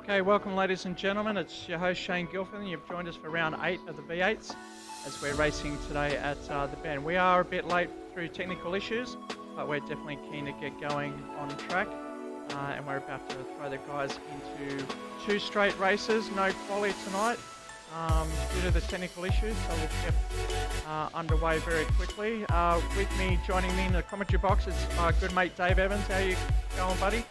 Okay, welcome ladies and gentlemen. It's your host Shane Gilfin. You've joined us for round 8 of the V8s as we're racing today at the Bend. We are a bit late through technical issues, but we're definitely keen to get going on track. And we're about to throw the guys into 2 straight races, no quali tonight due to the technical issues, so we'll get underway very quickly. With me, joining me in the commentary box is my good mate Dave Evans. How you going, buddy?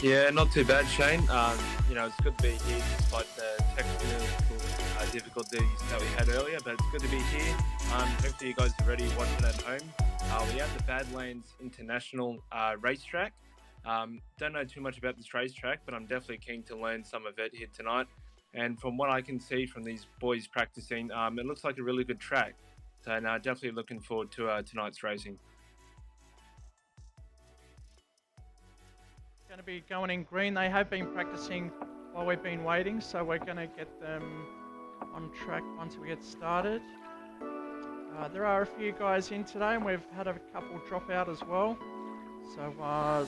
Yeah, not too bad, Shane. It's good to be here despite the technical difficulties that we had earlier, but it's good to be here. Hopefully you guys are ready watching at home. We're at the Badlands International racetrack. Don't know too much about this racetrack, but I'm definitely keen to learn some of it here tonight. And from what I can see from these boys practicing, it looks like a really good track. So definitely looking forward to tonight's racing. Going to be going in green. They have been practicing while we've been waiting, so we're going to get them on track once we get started. There are a few guys in today, and we've had a couple drop out as well. So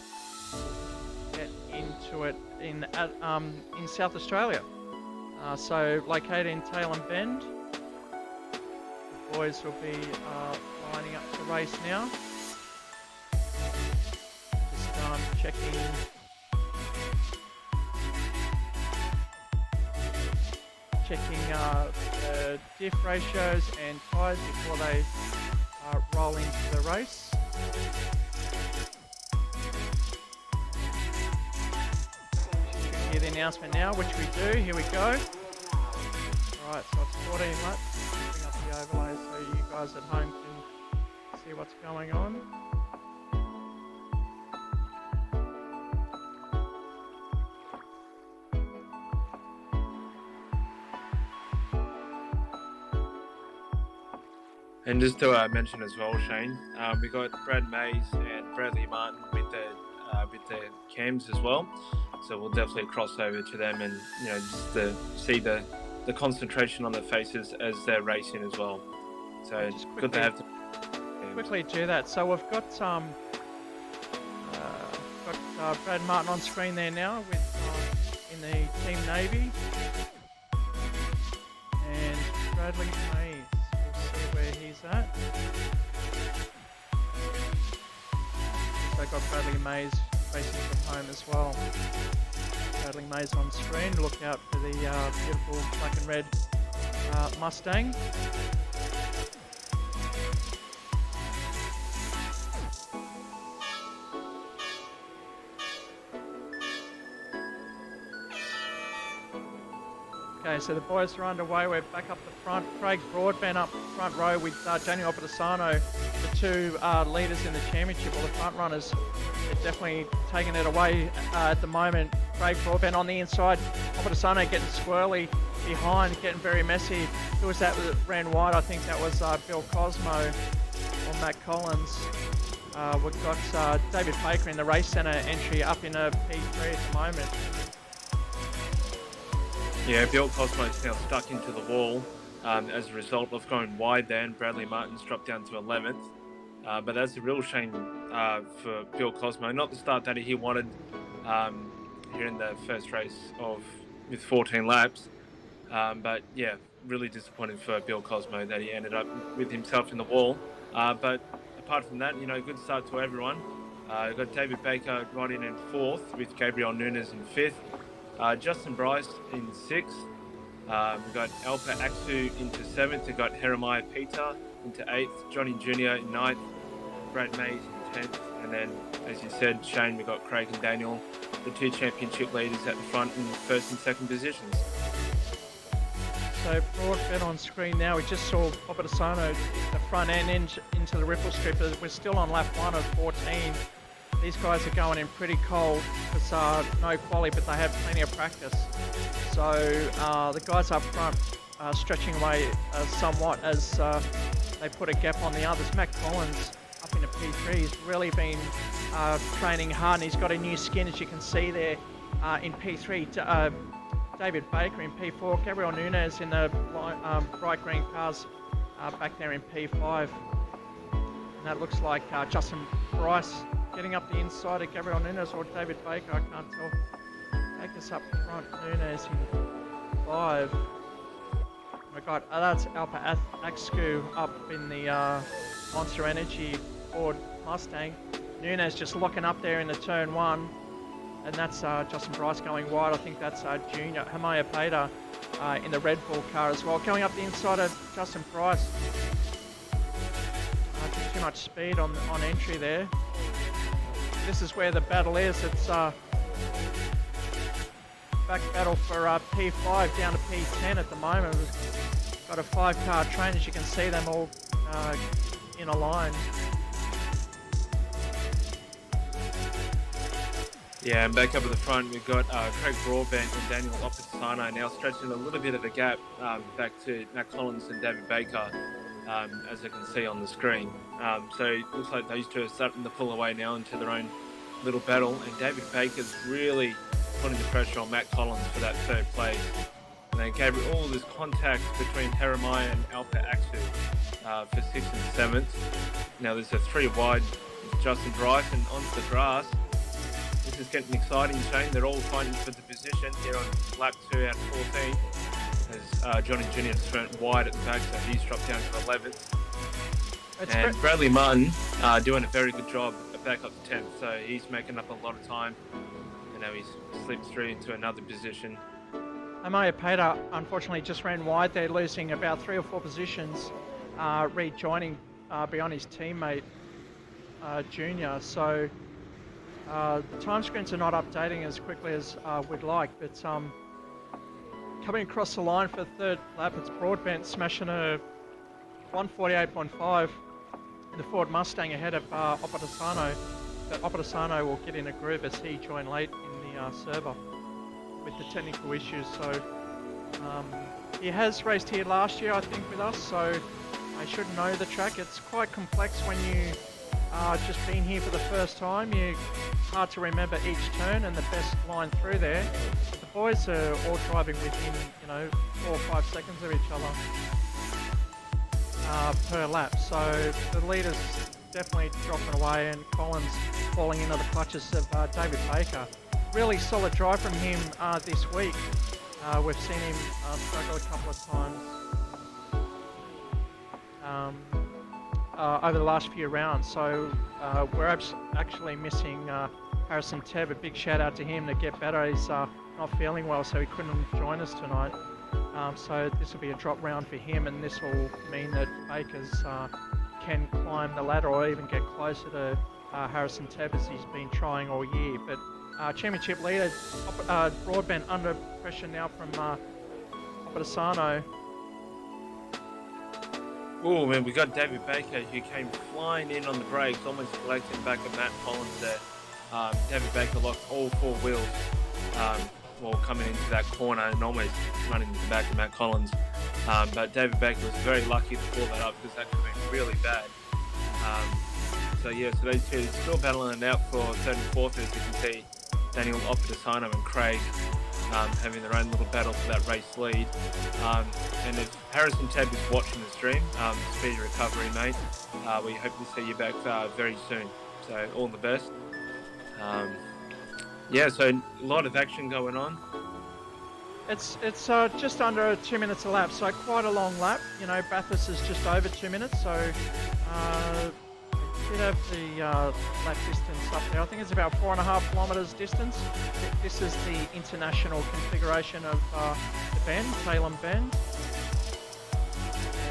get into it in South Australia. So located in Tailem Bend. The boys will be lining up to race now. Checking the diff ratios and tyres before they roll into the race. You can hear the announcement now, which we do. Here we go. Alright, so it's 14 laps. Bring up the overlay so you guys at home can see what's going on. And just to mention as well, Shane, we got Brad Mays and Bradley Martin with the cams as well. So we'll definitely cross over to them and just to see the concentration on their faces as they're racing as well. So it's good to have them. Quickly do that. So we've got Brad Martin on screen there now with in the Team Navy, and Bradley Mays. Where he's at. So got Bradley Mays racing from home as well. Bradley Mays on screen. Look out for the beautiful black and red Mustang. Okay, so the boys are underway. We're back up the front. Craig Broadbent up front row with Daniel Opadasano, the 2 leaders in the championship, or the front runners. They're definitely taking it away at the moment. Craig Broadbent on the inside. Opadasano getting squirrely behind, getting very messy. Who was that that ran wide? I think that was Bill Cosmo or Matt Collins. We've got David Baker in the Racecentre entry up in a P3 at the moment. Yeah, Bill Cosmo's now stuck into the wall as a result of going wide there, and Bradley Martin's dropped down to 11th. But that's a real shame for Bill Cosmo. Not the start that he wanted here in the first race with 14 laps. But yeah, really disappointing for Bill Cosmo that he ended up with himself in the wall. But apart from that, good start to everyone. We've got David Baker riding in 4th with Gabriel Nunes in 5th. Justin Bryce in 6th. We've got Alpa Aksu into 7th. We've got Jeremiah Peter into 8th. Johnny Jr. in 9th. Brad Mays in 10th. And then, as you said, Shane, we've got Craig and Daniel, the 2 championship leaders at the front in 1st and 2nd positions. So Broadbent on screen now. We just saw Opadasano the front end into the ripple strip. We're still on lap 1 of 14. These guys are going in pretty cold because no quali, but they have plenty of practice. So the guys up front are stretching away somewhat as they put a gap on the others. Matt Collins up into P3. He's really been training hard, and he's got a new skin, as you can see there in P3. David Baker in P4. Gabriel Nunes in the bright green cars back there in P5. And that looks like Justin Bryce getting up the inside of Gabriel Nunes or David Baker, I can't tell Take us up front. Nunes in 5. We got that's Alpha Axcu up in the Monster Energy Ford Mustang. Nunes just locking up there in the turn 1. And that's Justin Bryce going wide. I think that's Junior Hamaya Pater in the Red Bull car as well. Coming up the inside of Justin Bryce. Just too much speed on entry there. This is where the battle is. It's back battle for P5 down to P10 at the moment. We've got a 5-car train, as you can see them all in a line. Yeah, and back up at the front, we've got Craig Broadbent and Daniel Opposano now stretching a little bit of a gap back to Matt Collins and David Baker, as you can see on the screen. So it looks like those two are starting to pull away now into their own little battle, and David Baker's really putting the pressure on Matt Collins for that 3rd place. And they gave all this contact between Jeremiah and Alpha Axu for 6th and 7th. Now there's a 3 wide with Justin Bryce and onto the grass. This is getting exciting, Shane. They're all fighting for the position here on lap 2 out of 14. As Johnny Jr. just went wide at the back, so he's dropped down to 11th. And Bradley Martin doing a very good job back up to 10th, so he's making up a lot of time. And now he's slipped through into another position. Amaya Pater unfortunately just ran wide there, losing about 3 or 4 positions, rejoining behind his teammate Junior. So the time screens are not updating as quickly as we'd like, but coming across the line for the 3rd lap, it's Broadbent smashing a 148.5 in the Ford Mustang ahead of Opposano. But Opposano will get in a groove as he joined late in the server with the technical issues. So he has raced here last year, I think, with us, so I should know the track. It's quite complex when you just been here for the first time. It's hard to remember each turn and the best line through there. But the boys are all driving within, 4 or 5 seconds of each other per lap. So the leader's definitely dropping away, and Collins falling into the clutches of David Baker. Really solid drive from him this week. We've seen him struggle a couple of times over the last few rounds, so we're actually missing Harrison Tebb. A big shout out to him to get better. He's not feeling well, so he couldn't join us tonight. So this will be a drop round for him, and this will mean that Bakers can climb the ladder or even get closer to Harrison Tebb, as he's been trying all year. But championship leader Broadbent under pressure now from Opposano. Oh man, we got David Baker, who came flying in on the brakes, almost collecting back of Matt Collins there. David Baker locked all 4 wheels while coming into that corner and almost running into the back of Matt Collins. But David Baker was very lucky to pull that up, because that could have been really bad. So those two still battling it out for 3rd and 4th, as you can see. Daniel Opposano and Craig having their own little battle for that race lead. And if Harrison Tebb is watching the stream, speedy recovery, mate. We hope to see you back very soon. So all the best. So a lot of action going on. It's just under 2 minutes a lap, so quite a long lap. Bathurst is just over 2 minutes, so did have the lap distance up there. I think it's about 4.5 kilometres distance. This is the international configuration of the bend, Salem Bend.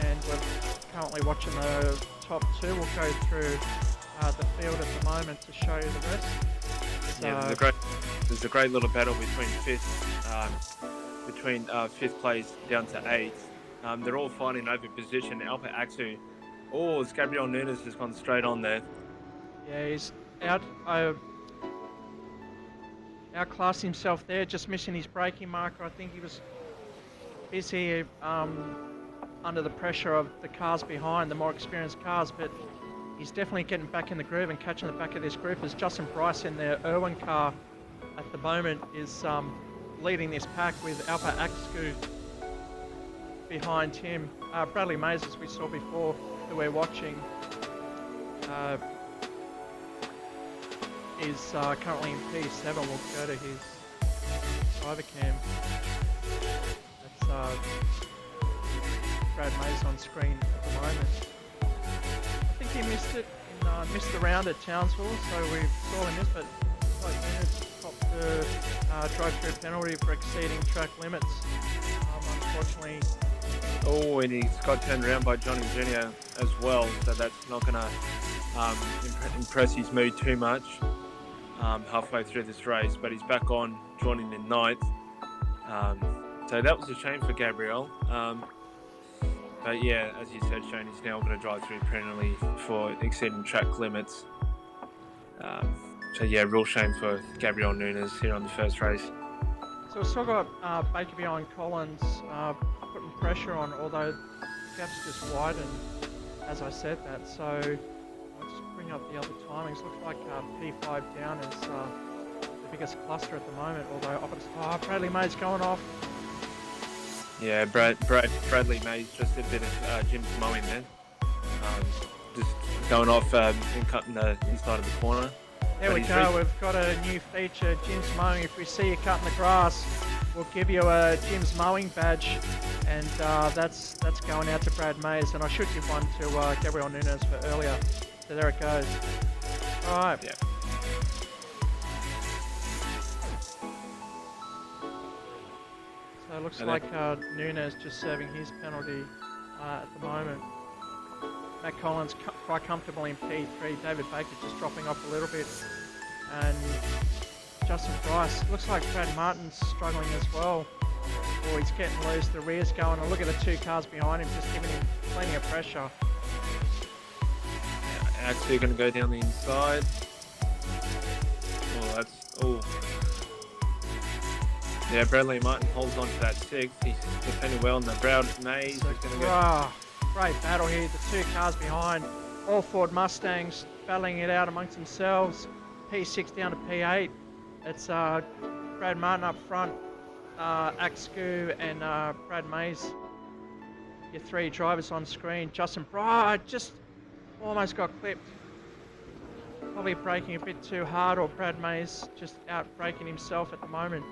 And we're currently watching the top 2. We'll go through the field at the moment to show you the rest. So, yeah, there's a great little battle between 5th place down to 8th. They're all fighting over position. Alpha Axu. Oh, Gabriel Nunes has gone straight on there. Yeah, he's outclassed himself there, just missing his braking marker. I think he was busy under the pressure of the cars behind, the more experienced cars, but he's definitely getting back in the groove and catching the back of this group, as Justin Bryce in the Irwin car at the moment is leading this pack with Alpha Axu behind him. Bradley Mays, as we saw before, who we're watching, is currently in P7. We'll go to his driver cam. That's Brad Mays on screen at the moment. I think he missed it, missed the round at Townsville, so we saw him miss, but like Nunes copped the drive-through penalty for exceeding track limits. Unfortunately. Oh, and he's got turned around by Johnny Jr. as well, so that's not going to impress his mood too much halfway through this race, but he's back on, joining in ninth. So that was a shame for Gabriel. But yeah, as you said, Shane, he's now going to drive through penalty for exceeding track limits. So yeah, real shame for Gabriel Nunes here on the first race. So we've still got Baker behind Collins, putting pressure on, although the gap's just widened, as I said that. So I'll just bring up the other timings. Looks like P5 down is the biggest cluster at the moment, although Bradley May's going off. Yeah, Bradley Mays just a bit of Jim's mowing there. Just going off and cutting the inside of the corner. There we go, we've got a new feature, Jim's mowing. If we see you cutting the grass, we'll give you a Jim's mowing badge, and that's going out to Brad Mays, and I should give one to Gabriel Nunes for earlier. So there it goes. All right. Yeah. So it looks like Nunes just serving his penalty at the moment. Matt Collins quite comfortable in P3. David Baker just dropping off a little bit. And Justin Price. Looks like Brad Martin's struggling as well. Oh, he's getting loose. The rear's going. And look at the two cars behind him, just giving him plenty of pressure. Actually going to go down the inside. Oh, yeah, Bradley Martin holds on to that sixth. He's defending well, and the Brad Mays is going to go. Great battle here. The two cars behind, all Ford Mustangs battling it out amongst themselves. P6 down to P8. It's Brad Martin up front, Axcu and Brad Mays. Your three drivers on screen. Justin Bride just almost got clipped. Probably braking a bit too hard, or Brad Mays just out braking himself at the moment.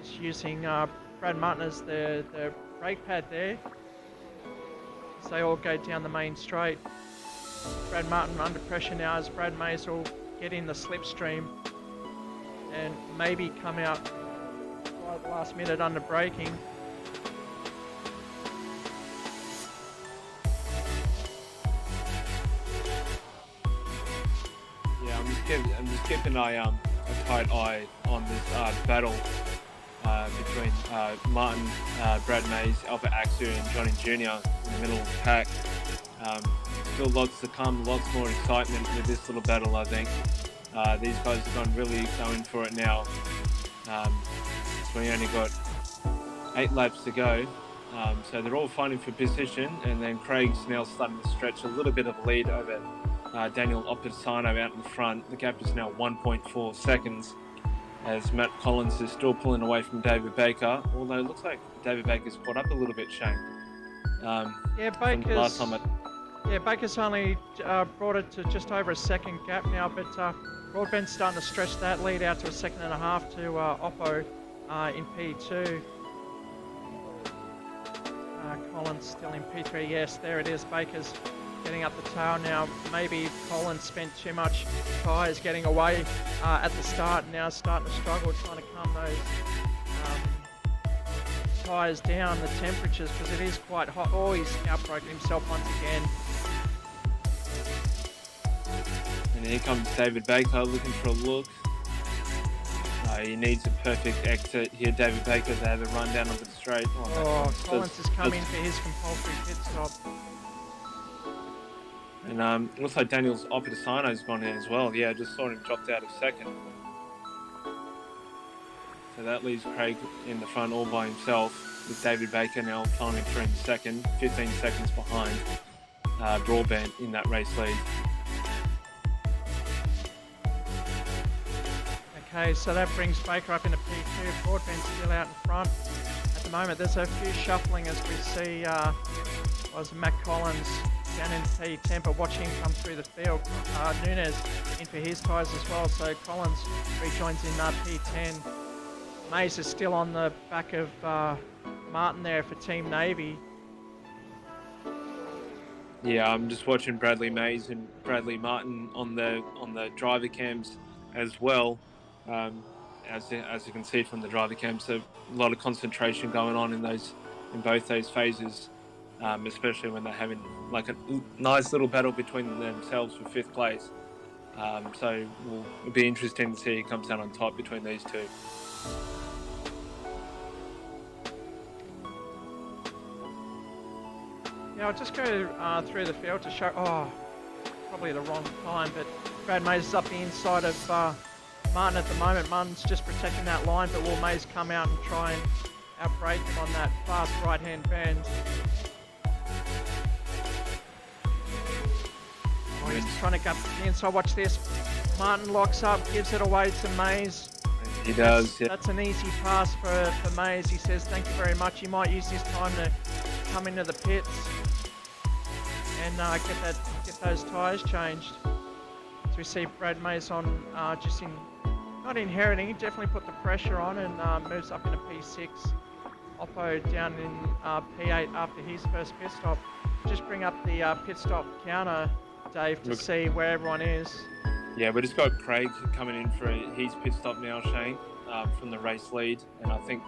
Just using Brad Martin as the brake pad there. As they all go down the main straight. Brad Martin under pressure now as Brad Mays will get in the slipstream and maybe come out right at the last minute under braking. Yeah, I'm just keeping a tight eye on this battle between Martin, Brad Mays, Alpha Axu and Johnny Jr. in the middle of the pack. Still lots to come, lots more excitement with this little battle, I think. These guys have gone really going for it now. So we only got 8 laps to go. So they're all fighting for position, and then Craig's now starting to stretch a little bit of a lead over Daniel Opposano out in front. The gap is now 1.4 seconds as Matt Collins is still pulling away from David Baker, although it looks like David Baker's caught up a little bit, Shane. Baker's only brought it to just over a second gap now, but Broadbent's starting to stretch that lead out to a second and a half to Oppo in P2. Collins still in P3, yes, there it is. Baker's getting up the tail now. Maybe Collins spent too much tyres getting away at the start, and now starting to struggle trying to calm those tyres down, the temperatures, because it is quite hot. Oh, he's outbroken himself once again. And here comes David Baker looking for a look. He needs a perfect exit here, David Baker, to have a run down onto the straight. Collins has come in for his compulsory pit stop. And it looks like Daniel's Opposano's gone in as well. Yeah, I just saw him dropped out of second. So that leaves Craig in the front all by himself, with David Baker now climbing through in second, 15 seconds behind Broadbent in that race lead. Okay, so that brings Baker up into P2. Broadbent's still out in front. At the moment, there's a few shuffling as we see Matt Collins down in P10, but watch him come through the field. Nunes in for his tyres as well, so Collins rejoins in P10. Mays is still on the back of Martin there for Team Navy. Yeah, I'm just watching Bradley Mays and Bradley Martin on the driver cams as well. As you can see from the driver cams, a lot of concentration going on in both those phases, especially when they're having like a nice little battle between themselves for 5th place. So it'll be interesting to see who comes out on top between these two. Yeah, I'll just go through the field to show. Oh, probably the wrong time, but Brad Mays is up the inside of Martin at the moment. Martin's just protecting that line, but will Mays come out and try and outbrake him on that fast right-hand bend? Oh, he's trying to get the inside. Watch this. Martin locks up, gives it away to Mays. He does. That's an easy pass for Mays. He says, thank you very much. He might use this time to come into the pits and get those tyres changed. So we see Brad Mays on not inheriting, he definitely put the pressure on and moves up into P6. Oppo down in P8 after his first pit stop. Just bring up the pit stop counter, Dave, to see where everyone is. Yeah, we just got Craig coming in for his pit stop now, Shane, from the race lead, and I think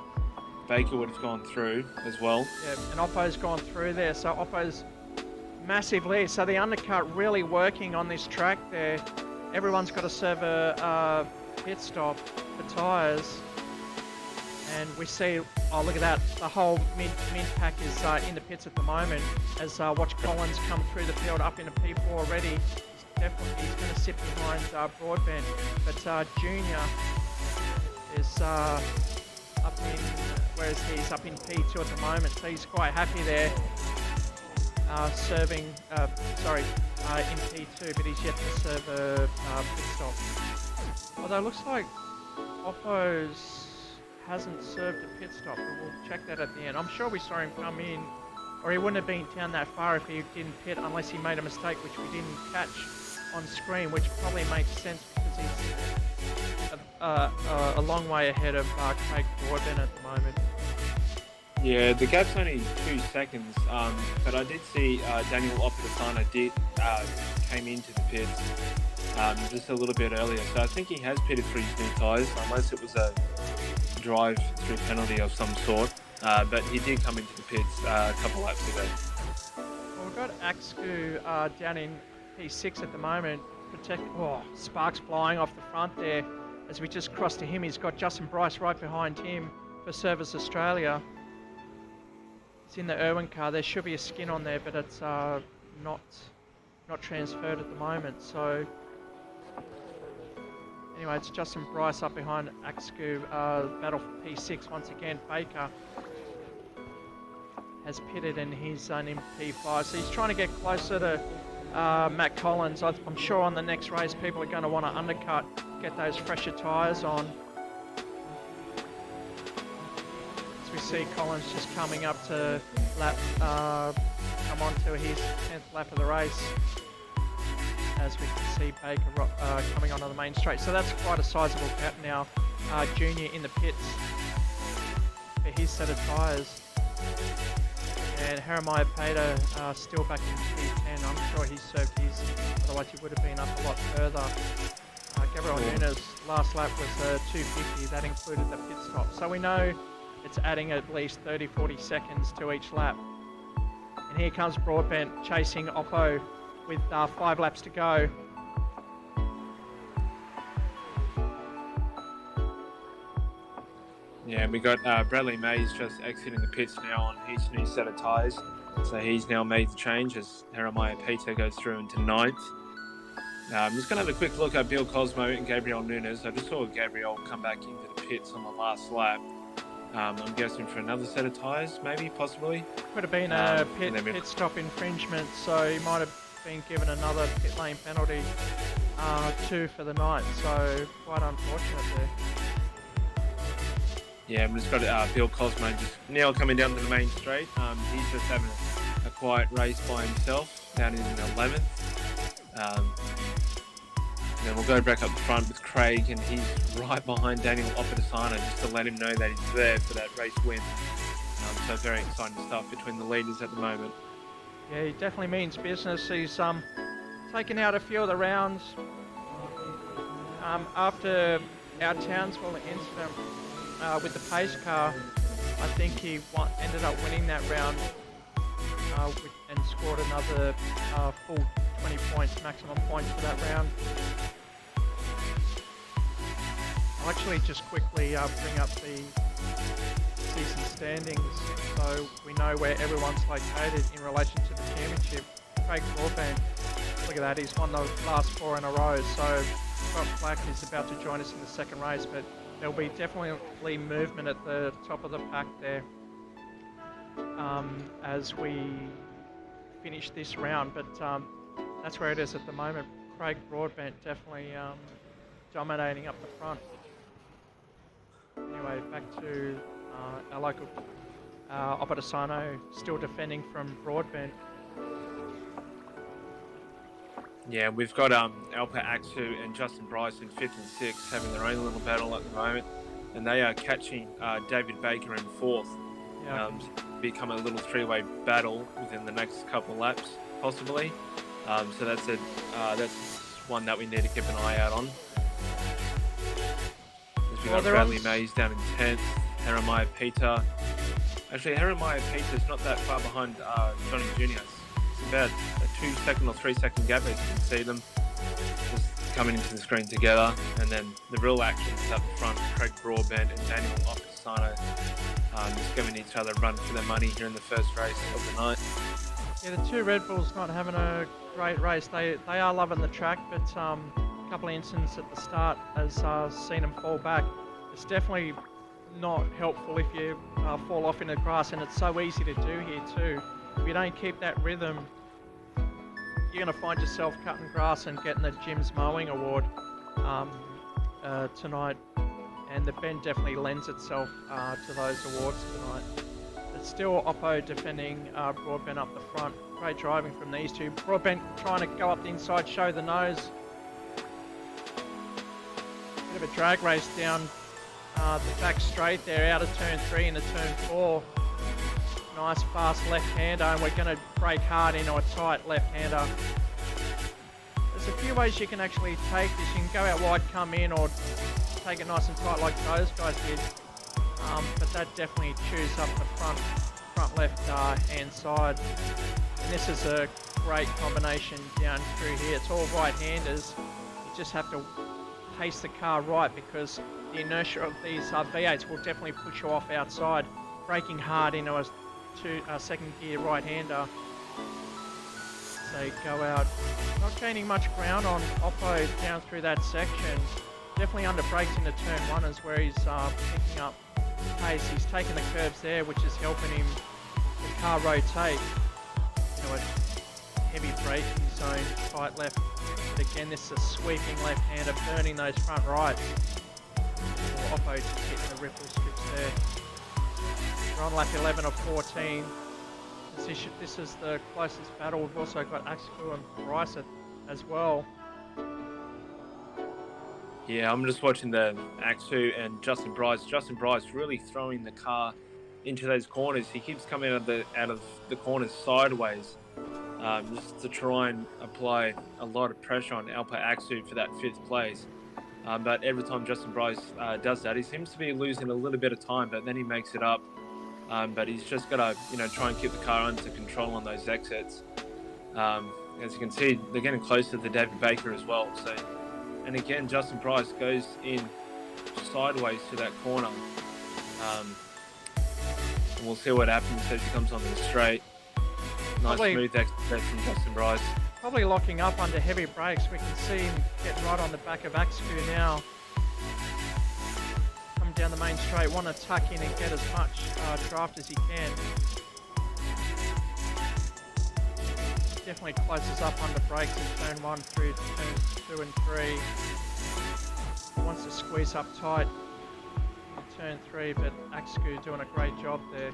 Baker would have gone through as well. Yeah, and Oppo's gone through there, so Oppo's massive lead. So the undercut really working on this track there. Everyone's got to serve a pit stop for tyres. And we see, oh look at that, the whole mid pack is in the pits at the moment as watch Collins come through the field up into P4 already. He's going to sit behind Broadbent, but Junior is up in, where is he? He's up in P2 at the moment, so he's quite happy there, serving, in P2, but he's yet to serve a pit stop. Although it looks like Oppo's hasn't served a pit stop, but we'll check that at the end. I'm sure we saw him come in, or he wouldn't have been down that far if he didn't pit, unless he made a mistake, which we didn't catch on screen, which probably makes sense because he's a long way ahead of Craig Broadbent at the moment. Yeah, the gap's only 2 seconds, but I did see Daniel Opedasano came into the pits just a little bit earlier, so I think he has pitted for his new tyres, unless it was a drive-through penalty of some sort, but he did come into the pits a couple laps ago. Well, we've got Axku down in P6 at the moment, sparks flying off the front there. As we just cross to him, he's got Justin Bryce right behind him for Service Australia. It's in the Irwin car. There should be a skin on there, but it's not transferred at the moment. So anyway, it's Justin Bryce up behind Axku. Battle for P6 once again. Baker has pitted and he's in P5, so he's trying to get closer to Matt Collins. I'm sure on the next race people are going to want to undercut, get those fresher tyres on. As we see Collins just coming up to come on to his 10th lap of the race. As we can see Baker coming onto the main straight. So that's quite a sizable gap now. Junior in the pits for his set of tyres. And Jeremiah Pater still back in P10. I'm sure he served his, otherwise he would have been up a lot further. Gabriel Nunes' last lap was 250. That included the pit stop. So we know it's adding at least 30-40 seconds to each lap. And here comes Broadbent chasing Oppo with 5 laps to go. Yeah, we got Bradley Mays just exiting the pits now on his new set of tyres. So he's now made the change as Jeremiah Peter goes through into 9th. I'm just going to have a quick look at Bill Cosmo and Gabriel Nunes. I just saw Gabriel come back into the pits on the last lap. I'm guessing for another set of tyres, maybe, possibly. Could have been a pit stop infringement, so he might have been given another pit lane penalty, 2 for the night, so quite unfortunate there. Yeah, we've just got Bill Cosmo just now coming down to the main straight. He's just having a quiet race by himself down in 11th. And then we'll go back up the front with Craig, and he's right behind Daniel Opedasano just to let him know that he's there for that race win. So very exciting stuff between the leaders at the moment. Yeah, he definitely means business. He's taken out a few of the rounds. After our Townsville incident with the pace car, I think he ended up winning that round and scored another full 20 points, maximum points for that round. I'll actually just quickly bring up the season standings so we know where everyone's located in relation to the championship. Craig Broadbent, look at that, he's won the last 4 in a row, so Scott Flack is about to join us in the second race, but there'll be definitely movement at the top of the pack there as we finish this round, but that's where it is at the moment. Craig Broadbent definitely dominating up the front. Anyway, back to our local Opedasano still defending from Broadbent. Yeah, we've got Alpa Axu and Justin Bryce in 5th and 6th having their own little battle at the moment, and they are catching David Baker in 4th. Yeah. Become a little 3-way battle within the next couple of laps, possibly. So that's one that we need to keep an eye out on. We've got Bradley Mays down in 10th, Jeremiah Peter. Actually, Jeremiah Peter's not that far behind Johnny Jr. It's about a 2-second or 3-second gap, as you can see them just coming into the screen together. And then the real action is up front, Craig Broadbent and Daniel Opedasano just giving each other a run for their money here in the first race of the night. Yeah, the two Red Bulls not having a great race. They are loving the track, but a couple of incidents at the start has seen them fall back. It's definitely not helpful if you fall off in the grass, and it's so easy to do here too. If you don't keep that rhythm, you're going to find yourself cutting grass and getting the Jim's Mowing Award tonight. And the bend definitely lends itself to those awards tonight. But still Oppo defending Broadbent up the front. Great driving from these two. Broadbent trying to go up the inside, show the nose. Bit of a drag race down the back straight there, out of turn 3 into turn 4. Nice fast left-hander, and we're going to brake hard into a tight left-hander. There's a few ways you can actually take this. You can go out wide, come in, or take it nice and tight like those guys did. But that definitely chews up the front left hand side. And this is a great combination down through here. It's all right-handers. You just have to pace the car right, because the inertia of these V8s will definitely push you off outside. Braking hard into a second gear right-hander. So go out, not gaining much ground on Oppo down through that section. Definitely under brakes into turn 1 is where he's picking up pace. He's taking the curbs there, which is helping him the car rotate. You know, a heavy braking zone, tight left. But again, this is a sweeping left-hander, burning those front rights. Oppo just hitting the ripple strips there. We're on lap 11 of 14. This is the closest battle. We've also got Axel and Bryce as well. Yeah, I'm just watching the Axu and Justin Bryce. Justin Bryce really throwing the car into those corners. He keeps coming out of the corners sideways, just to try and apply a lot of pressure on Alpa Axu for that 5th place. But every time Justin Bryce does that, he seems to be losing a little bit of time, but then he makes it up. But he's just got to, try and keep the car under control on those exits. As you can see, they're getting closer to David Baker as well. So, and again, Justin Bryce goes in sideways to that corner. And we'll see what happens as he comes on the straight. Nice smooth exit from Justin Bryce. Probably locking up under heavy brakes. We can see him get right on the back of Axu now. Come down the main straight, want to tuck in and get as much draft as he can. Definitely closes up under brakes in turn 1 through turns 2 and 3. Wants to squeeze up tight in turn 3, but Axu doing a great job there.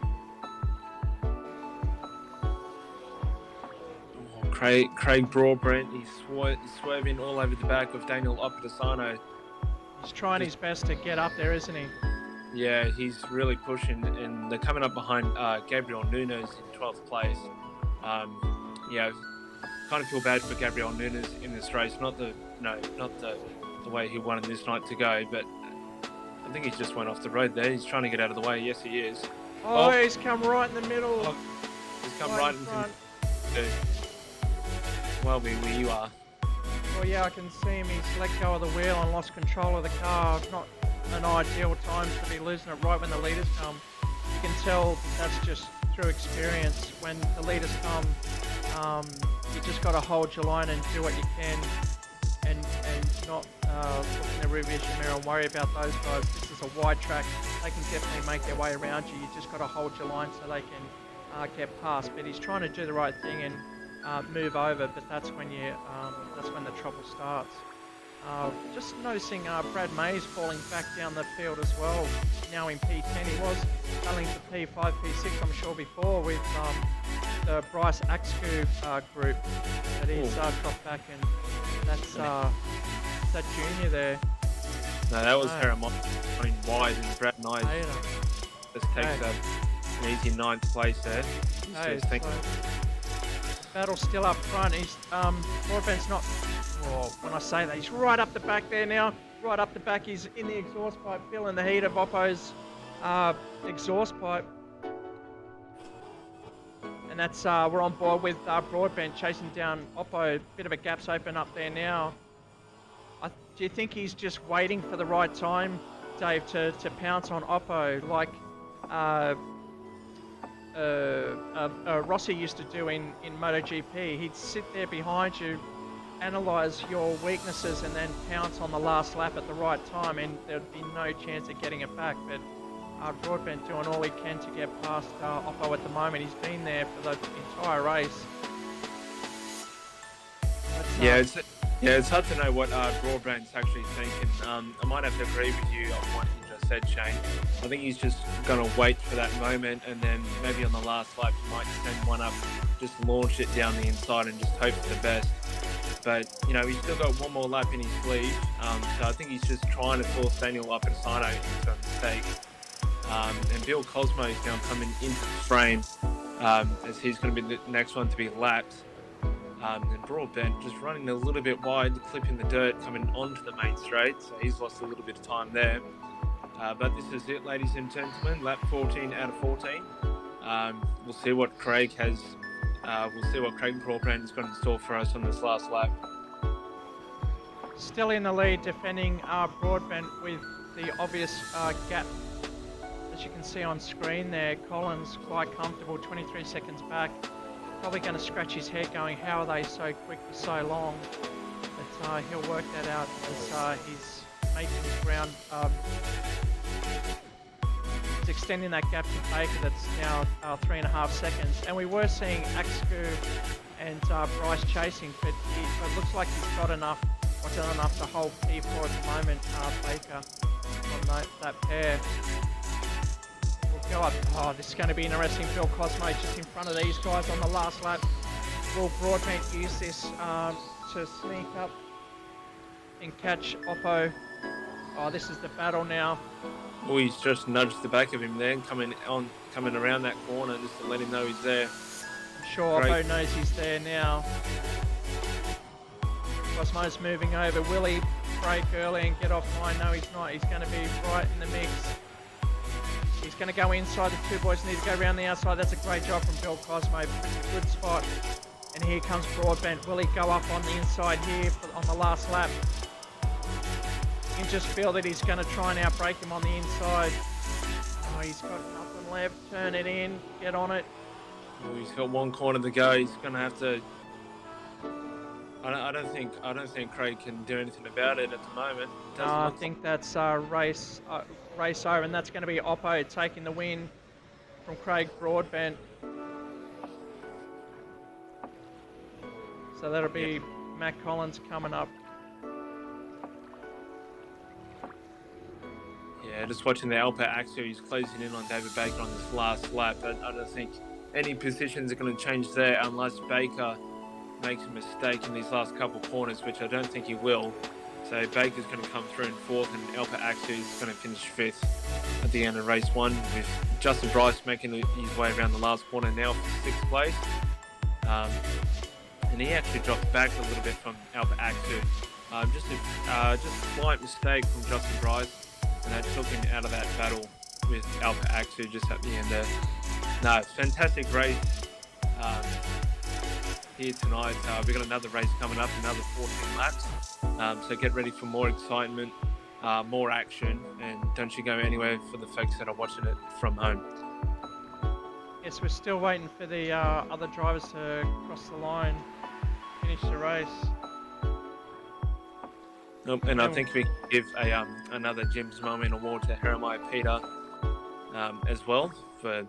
Craig Broadbent, he's swerving all over the back of Daniel Opedisano. He's trying his best to get up there, isn't he? Yeah, he's really pushing, and they're coming up behind Gabriel Nunes in 12th place. Yeah, kind of feel bad for Gabriel Nunes in this race. Not the way he wanted this night to go, but I think he just went off the road there. He's trying to get out of the way. Yes, he is. Oh, he's come right in the middle. Oh, he's come right in front. Well, where you are. Well, yeah, I can see him. He's let go of the wheel and lost control of the car. Not an ideal time to be losing it right when the leaders come. You can tell that's just through experience. When the leaders come, you just got to hold your line and do what you can, and not look in the rear vision mirror and worry about those guys. This is a wide track. They can definitely make their way around you. You just got to hold your line so they can get past. But he's trying to do the right thing and move over. But that's when the trouble starts. Just noticing Brad May's falling back down the field as well. Now in P10, he was battling for P5, P6, I'm sure before with the Bryce Axcu group. But he's dropped back, and that's that junior there. No, that was Paramount going wide, and Brad Knight just takes an easy 9th place there. Battle's still up front. He's Broadbent's not. Oh, when I say that, he's right up the back there now. Right up the back. He's in the exhaust pipe, feeling the heat of Oppo's exhaust pipe. And that's we're on board with Broadbent chasing down Oppo. Bit of a gap's open up there now. Do you think he's just waiting for the right time, Dave, to pounce on Oppo like Rossi used to do in MotoGP? He'd sit there behind you, analyse your weaknesses, and then pounce on the last lap at the right time, and there'd be no chance of getting it back. But Broadbent doing all he can to get past Oppo at the moment. He's been there for the entire race. It's hard to know what Broadbent's actually thinking. I might have to agree with you on what you just said, Shane. I think he's just going to wait for that moment, and then maybe on the last lap he might send one up, just launch it down the inside and just hope for the best. But, he's still got one more lap in his sleeve, so I think he's just trying to force Daniel Opedisano into a mistake. And Bill Cosmo is now coming into the frame, as he's going to be the next one to be lapped. And Broadbent just running a little bit wide, clipping the dirt, coming onto the main straight, so he's lost a little bit of time there. But this is it, ladies and gentlemen, lap 14 out of 14. We'll see what Craig Broadbent has got in store for us on this last lap. Still in the lead, defending Broadbent with the obvious gap. As you can see on screen there, Collins quite comfortable, 23 seconds back. Probably going to scratch his head going, how are they so quick for so long? But he'll work that out as he's making his ground. He's extending that gap to Baker, that's now 3.5 seconds. And we were seeing Axcu and Bryce chasing, but it looks like he's got enough, or done enough to hold P4 at the moment, Baker, on that pair. Go up. Oh, this is going to be interesting. Bill Cosmo just in front of these guys on the last lap. Will Broadbent use this to sneak up and catch Oppo? Oh, this is the battle now. Oh, he's just nudged the back of him there, coming around that corner just to let him know he's there. I'm sure Oppo knows he's there now. Cosmo's moving over. Will he break early and get off line? No, he's not. He's going to be right in the mix. He's going to go inside. The two boys need to go around the outside. That's a great job from Bill Cosmo. Good spot. And here comes Broadbent. Will he go up on the inside here on the last lap? You can just feel that he's going to try and outbrake him on the inside. Oh, he's got nothing left. Turn it in. Get on it. Oh, he's got one corner to go. He's going to have to. I don't think Craig can do anything about it at the moment. I think that's race over, and that's going to be Oppo taking the win from Craig Broadbent. So that'll be Matt Collins coming up. Yeah, just watching the Alpha Axel, he's closing in on David Baker on this last lap. I don't think any positions are going to change there unless Baker makes a mistake in these last couple corners, which I don't think he will. So Baker's going to come through in 4th, and Alpha Axu is going to finish 5th at the end of race 1, with Justin Bryce making his way around the last corner now for 6th place. And he actually dropped back a little bit from Alpha Axu. Just a slight mistake from Justin Bryce, and that took him out of that battle with Alpha Axu just at the end there. No, fantastic race here tonight. We've got another race coming up, another 14 laps. So get ready for more excitement, more action, and don't you go anywhere for the folks that are watching it from home. Yes, we're still waiting for the other drivers to cross the line, finish the race. And I think we can give another Jim's Moment award to Jeremiah Peter as well for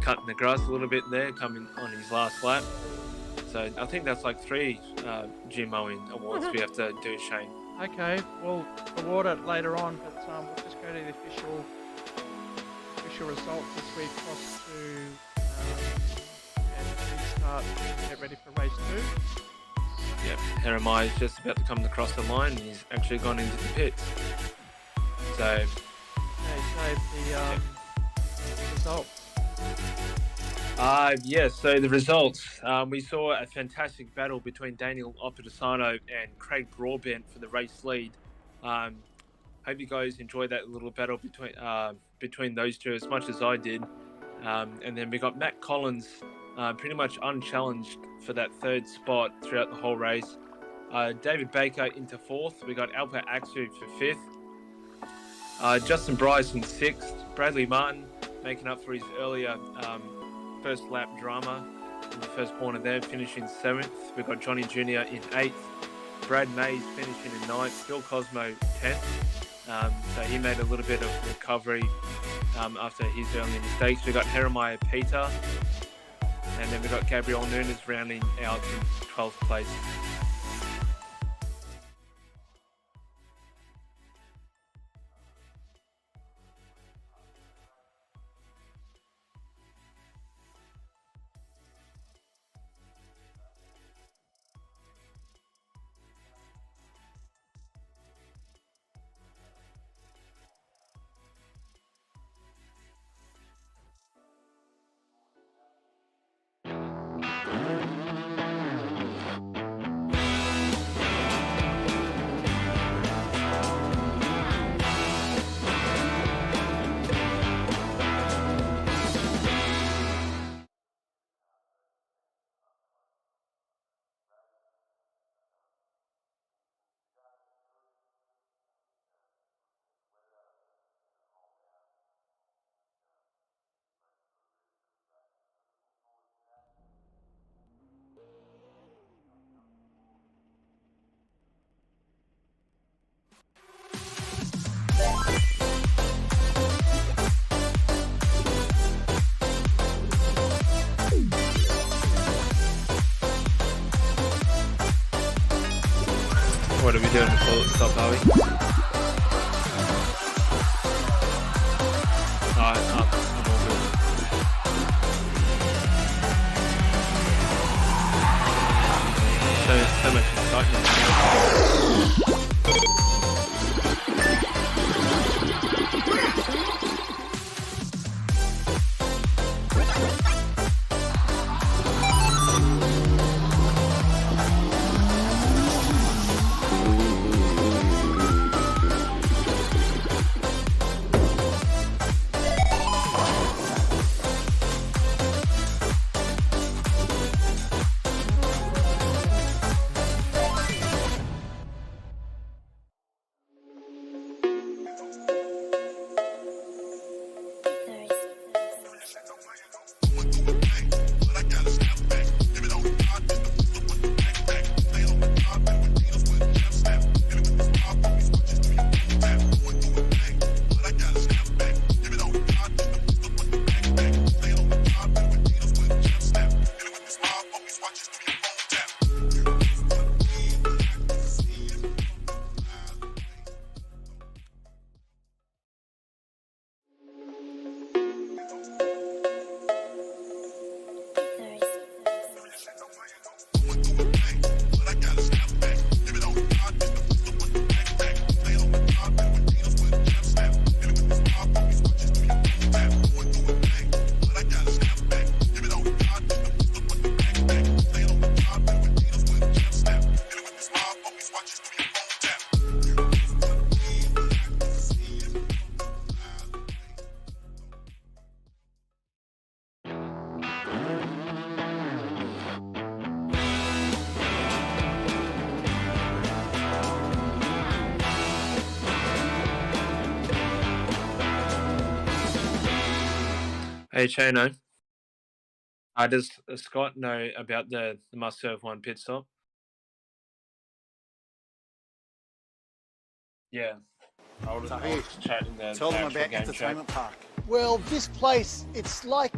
cutting the grass a little bit there, coming on his last lap. So I think that's like 3 Jim Owen awards we have to do, Shane. Okay, we'll award it later on, but we'll just go to the official results as we cross to and restart and get ready for race 2. Yep, Jeremiah is just about to come across the line, and he's actually gone into the pits. So, okay, so the results. Yes, so the results. We saw a fantastic battle between Daniel Opedisano and Craig Broadbent for the race lead. Hope you guys enjoyed that little battle between those two as much as I did. And then we got Matt Collins pretty much unchallenged for that 3rd spot throughout the whole race. David Baker into 4th. We got Alpha Axu for 5th. Justin Bryce in 6th. Bradley Martin making up for his earlier first lap drama in the first corner there, finishing 7th. We've got Johnny Jr. in 8th. Brad Mays finishing in 9th. Bill Cosmo 10th. So he made a little bit of recovery after his early mistakes. We've got Jeremiah Peter. And then we've got Gabriel Nunes rounding out in 12th place. What are we doing to pull it stop, are we? I'm all good. So much excitement. Hey, Chano. Does Scott know about the must-serve one pit stop? Yeah. I'll just chat in the Tell them actual about game Entertainment chat. Park. Well, this place, it's like,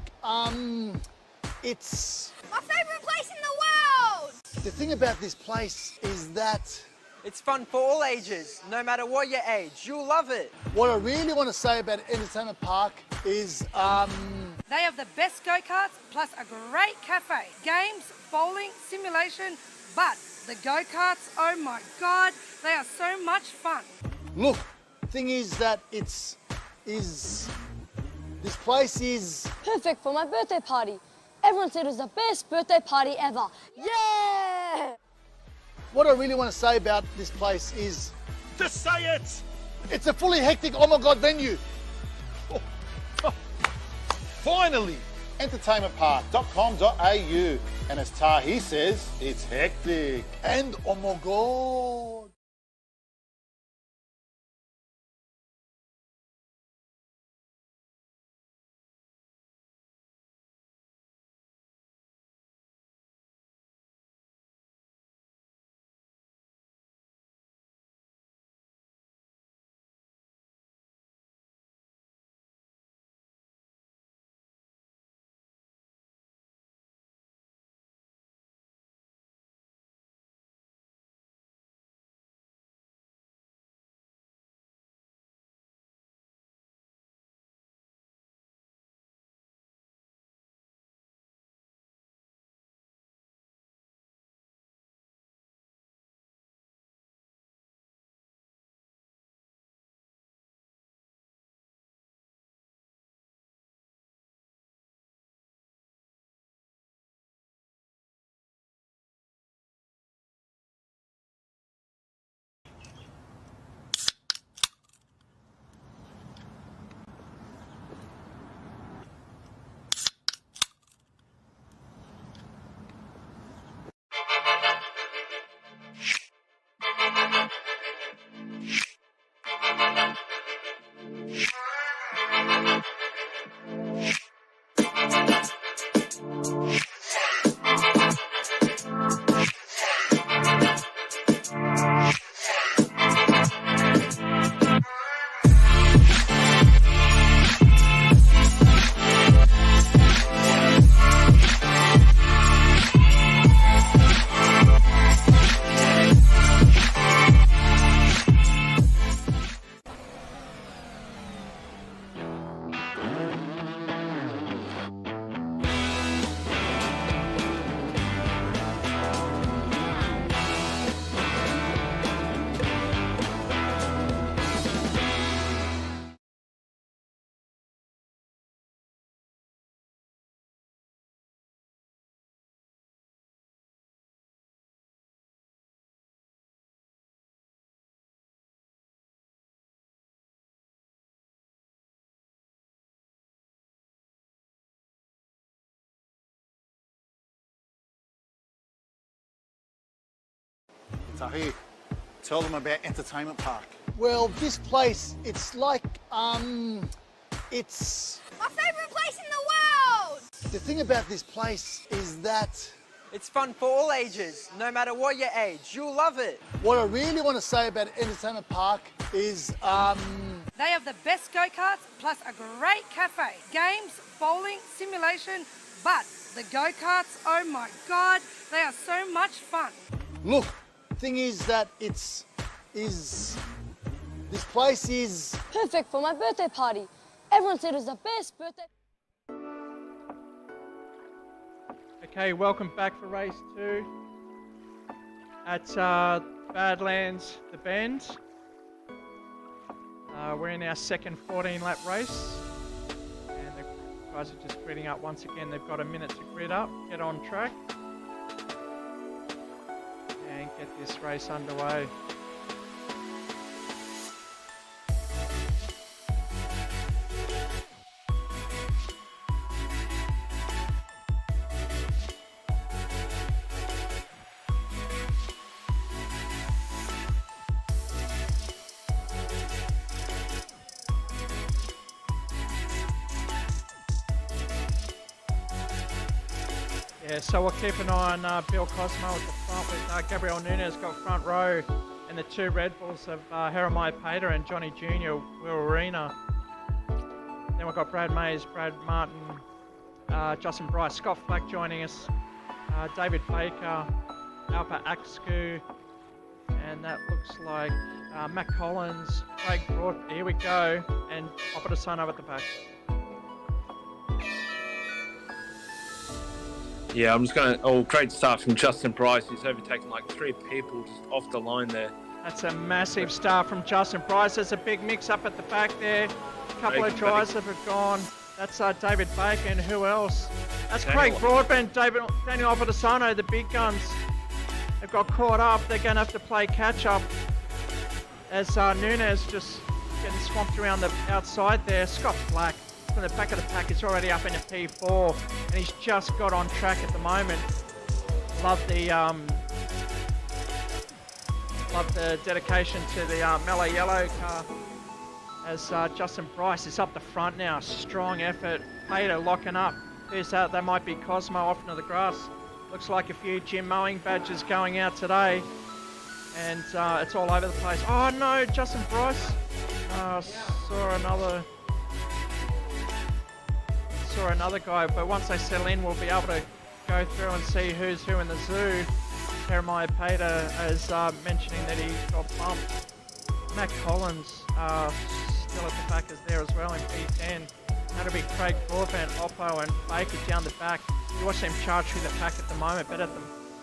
it's... My favourite place in the world! The thing about this place is that... It's fun for all ages, no matter what your age. You'll love it. What I really want to say about Entertainment Park is, They have the best go-karts plus a great cafe. Games, bowling, simulation, but the go-karts, oh my God, they are so much fun. look, thing is that this place is... Perfect for my birthday party. Everyone said it was the best birthday party ever. Yeah! What I really want to say about this place is... Just say it! It's a fully hectic, oh my God, venue. Finally! Entertainmentpark.com.au. And as Tahi says, it's hectic. And oh my God. Tahi, tell them about Entertainment Park. Well, this place, it's like, it's... My favourite place in the world! The thing about this place is that... It's fun for all ages, no matter what your age. You'll love it. What I really want to say about Entertainment Park is, They have the best go-karts plus a great cafe. Games, bowling, simulation, but the go-karts, oh my God, they are so much fun. look, thing is that this place is... Perfect for my birthday party. Everyone said it was the best birthday... Okay, welcome back for race 2. at Badlands, the Bend. We're in our second 14-lap race, and the guys are just gridding up once again. They've got a minute to grid up, get on track, and get this race underway. Yeah, so we'll keep an eye on Bill Cosmo at the front with Gabriel Nunez got front row, and the two Red Bulls of Jeremiah Pater and Johnny Jr. Will Arena. Then we've got Brad Mays, Brad Martin, Justin Bryce, Scott Flack joining us, David Baker, Alpa Axcu, and that looks like Matt Collins, Craig Broad, here we go, and Opedasano at the back. Yeah, I'm just going to... Oh, great start from Justin Bryce. He's overtaken like 3 people just off the line there. That's a massive start from Justin Bryce. There's a big mix-up at the back there. A couple of drivers that have gone. That's David Baker, and who else? That's Craig Broadbent, Daniel Opedasano, the big guns. They've got caught up. They're going to have to play catch-up as Nunez just getting swamped around the outside there. Scott Flack from the back of the pack is already up into P4, and he's just got on track at the moment. Love the dedication to the mellow yellow car as Justin Bryce is up the front now. Strong effort. Pater locking up. Who's that? That might be Cosmo off into the grass. Looks like a few gym mowing badges going out today, and it's all over the place. Oh no, Justin Bryce. Saw another guy, but once they settle in, we'll be able to go through and see who's who in the zoo. Jeremiah Pater is mentioning that he got bumped. Matt Collins still at the back is there as well in P10. That'll be Craig Broadbent, Oppo and Baker down the back. You watch them charge through the pack at the moment, but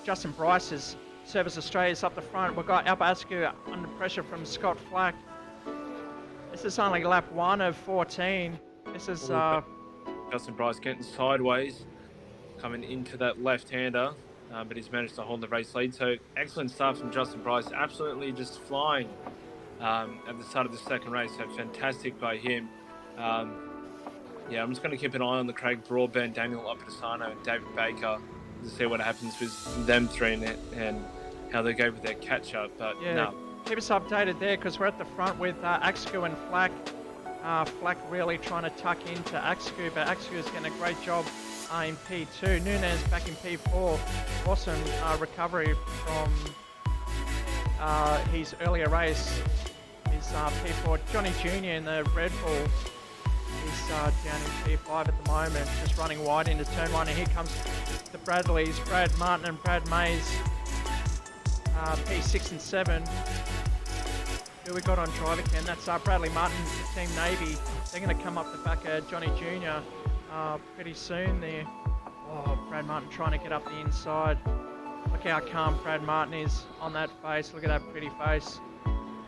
Justin Bryce's Service Australia's up the front. We've got Alpa Askew under pressure from Scott Flack. This is only lap 1 of 14. This is... Justin Bryce getting sideways, coming into that left-hander, but he's managed to hold the race lead. So excellent start from Justin Bryce, absolutely just flying at the start of the second race. So fantastic by him. Yeah, I'm just going to keep an eye on the Craig Broadbent, Daniel Opedasano, and David Baker to see what happens with them three and how they go with their catch-up. But yeah, no. Keep us updated there because we're at the front with Axcu and Flack. Flack really trying to tuck into Axcu, but Axcu is getting a great job in P2. Nunez back in P4. Awesome recovery from his earlier race. His P4. Johnny Jr. in the Red Bull is down in P5 at the moment, just running wide into turn 1. And here comes the Bradleys, Brad Martin and Brad Mays, P6 and 7. Who we got on drive again? That's Bradley Martin, the Team Navy. They're going to come up the back of Johnny Jr. Pretty soon there. Oh, Brad Martin trying to get up the inside. Look how calm Brad Martin is on that face. Look at that pretty face.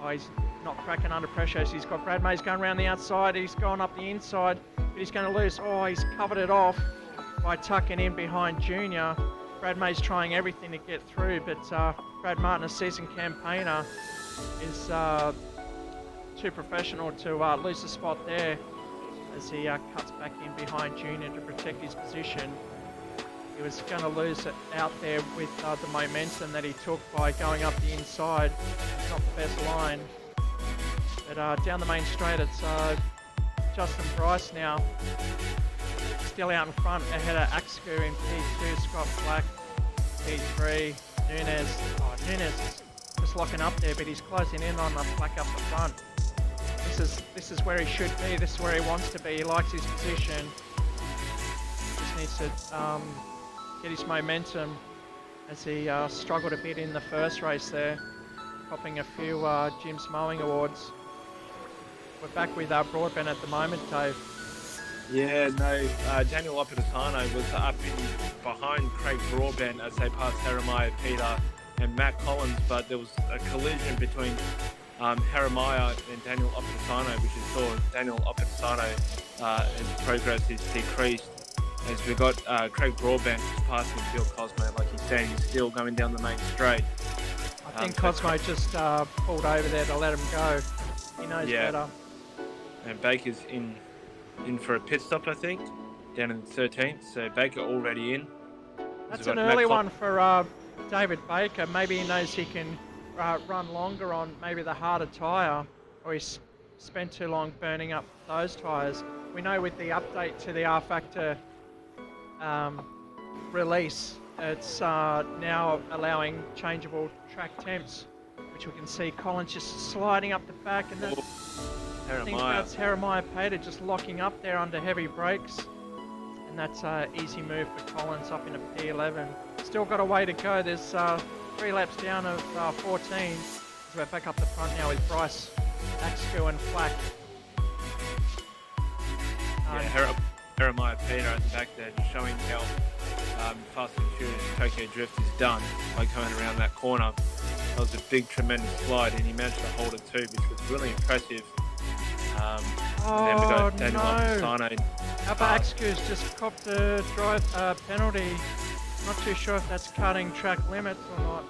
Oh, he's not cracking under pressure. So he's got Brad Mays going around the outside. He's going up the inside, but he's going to lose. Oh, he's covered it off by tucking in behind Junior. Brad Mays trying everything to get through, but Brad Martin, a seasoned campaigner, is too professional to lose the spot there as he cuts back in behind Junior to protect his position. He was going to lose it out there with the momentum that he took by going up the inside. It's not the best line. But down the main straight, it's Justin Bryce now. Still out in front ahead of Axcu in P2, Scott Flack, P3, Nunez. Oh, Nunez is just locking up there, but he's closing in on the Flack up the front. This is where he should be. This is where he wants to be. He likes his position. Just needs to get his momentum as he struggled a bit in the first race there, copping a few Jim's Mowing Awards. We're back with Broadbent at the moment, Dave. Yeah, no, Daniel Opedasano was up in behind Craig Broadbent as they passed Jeremiah Pater and Matt Collins, but there was a collision between Jeremiah and Daniel Opitano, which is saw Daniel Opitano his progress is decreased as we got Craig Broadbent passing Bill Cosmo, like he's standing still going down the main straight. I think Cosmo just pulled over there to let him go. He knows better. And Baker's in for a pit stop, I think, down in the 13th. So Baker already in. That's an early one for David Baker. Maybe he knows he can run longer on maybe the harder tyre, or he's spent too long burning up those tyres. We know with the update to the R Factor release, it's now allowing changeable track temps, which we can see Collins just sliding up the back, and that's Jeremiah Pater just locking up there under heavy brakes, and that's an easy move for Collins up into P11. Still got a way to go. There's 3 laps down of 14. So we're back up the front now with Bryce, Axcu and Flack. Jeremiah Pater at the back there, just showing how Fast and Furious Tokyo Drift is done by coming around that corner. That was a big, tremendous slide, and he managed to hold it too, which was really impressive. And then we got Daniel Opitano. How about Axcu's just copped a drive penalty? Not too sure if that's cutting track limits or not.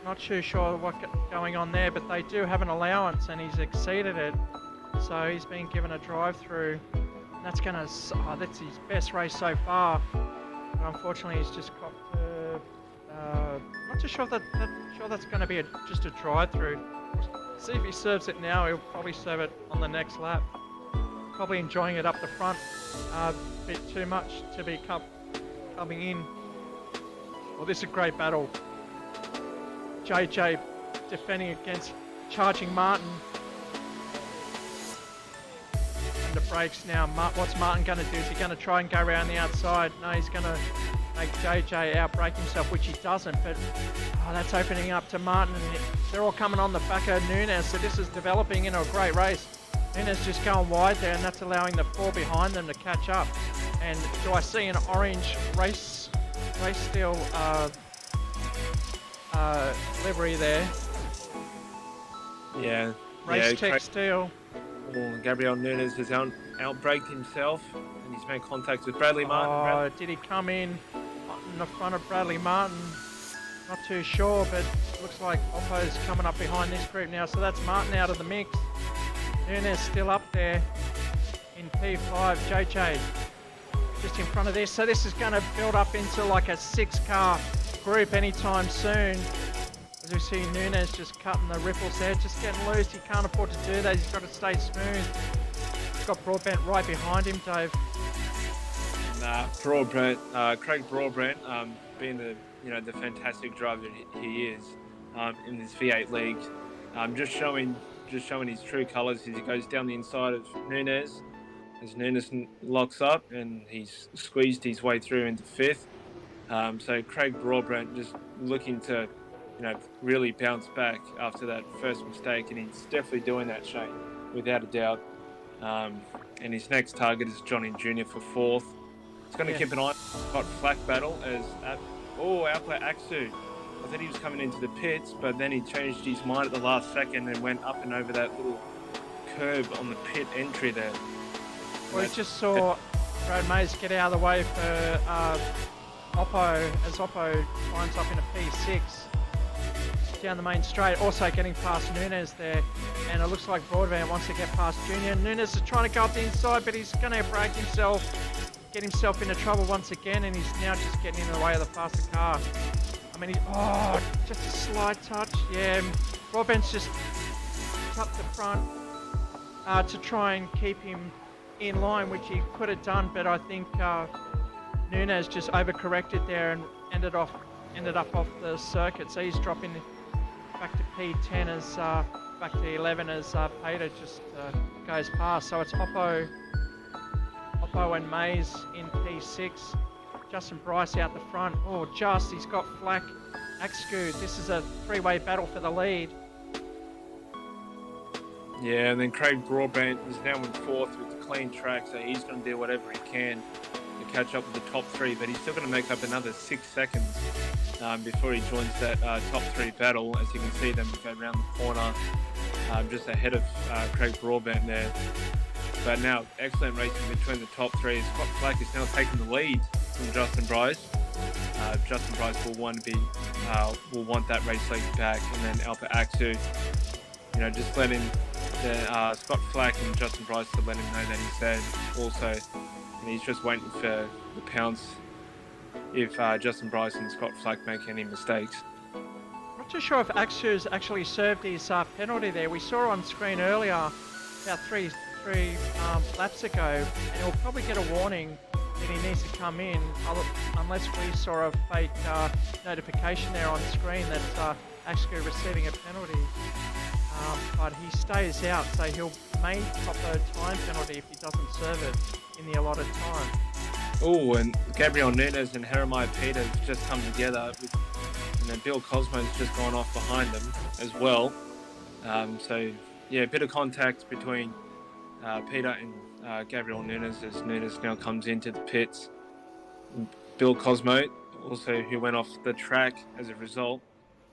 Not too sure what's going on there, but they do have an allowance, and he's exceeded it. So he's been given a drive-through. That's that's his best race so far. But unfortunately, he's just copped. Not too sure that's going to be just a drive-through. See if he serves it now. He'll probably serve it on the next lap. Probably enjoying it up the front a bit too much to be coming in. Well, this is a great battle. JJ defending against charging Martin. Under brakes now. What's Martin going to do? Is he going to try and go around the outside? No, he's going to make JJ outbrake himself, which he doesn't. But that's opening up to Martin. And they're all coming on the back of Nunes, so this is developing into a great race. Nunes just going wide there, and that's allowing the 4 behind them to catch up. And do I see an orange race steel livery there? Yeah. Race Tech steel. Gabriel Nunes has outbraked himself, and he's made contact with Bradley Martin. Did he come in the front of Bradley Martin? Not too sure, but looks like Oppo's coming up behind this group now. So that's Martin out of the mix. Nunes still up there in P5. JJ just in front of this. So this is going to build up into like a 6-car group anytime soon. As we see Nunes just cutting the ripples there, just getting loose. He can't afford to do that. He's got to stay smooth. He's got Broadbent right behind him, Dave. Craig Broadbent, being the fantastic driver he is in this V8 league, just showing his true colours as he goes down the inside of Nunes. As Nunes locks up, and he's squeezed his way through into 5th. So Craig Broadbent just looking to really bounce back after that first mistake, and he's definitely doing that, Shane, without a doubt. And his next target is Johnny Jr. for 4th. It's going to keep an eye on Flack battle as outplay Axu. I thought he was coming into the pits, but then he changed his mind at the last second and went up and over that little curb on the pit entry there. We just saw Brad Mays get out of the way for Oppo as Oppo climbs up into P6 down the main straight, also getting past Nunes there, and it looks like Broadbent wants to get past Junior. Nunes is trying to go up the inside, but he's going to break himself, get himself into trouble once again, and he's now just getting in the way of the faster car. I mean, just a slight touch. Yeah, Broadbent's just up the front to try and keep him in line, which he could have done, but I think Nunes just overcorrected there and ended up off the circuit, so he's dropping back to P10 as back to 11 as Pater just goes past. So it's Oppo and Mays in P6. Justin Bryce out the front. He's got Flack, Axcu. This is a 3-way battle for the lead. Yeah, and then Craig Broadbent is now in 4th with the clean track, so he's going to do whatever he can to catch up with the top 3, but he's still going to make up another 6 seconds before he joins that top three battle. As you can see them go around the corner, just ahead of Craig Broadbent there. But now, excellent racing between the top three. Scott Flack is now taking the lead from Justin Bryce. Justin Bryce will want that race lead back, and then Alpha Axu, just letting Scott Flack and Justin Bryce to let him know that he's there also, and he's just waiting for the pounce if Justin Bryce and Scott Flack make any mistakes. Not too sure if Axu's actually served his penalty there. We saw on screen earlier about three laps ago, and he'll probably get a warning that he needs to come in, unless we saw a fake notification there on screen that Axu receiving a penalty. But he stays out, so he'll may cop a time penalty if he doesn't serve it in the allotted time. Oh, and Gabriel Nunes and Jeremiah Peter have just come together, and then Bill Cosmo's just gone off behind them as well. So, yeah, a bit of contact between Peter and Gabriel Nunes as Nunes now comes into the pits. Bill Cosmo, also who went off the track as a result,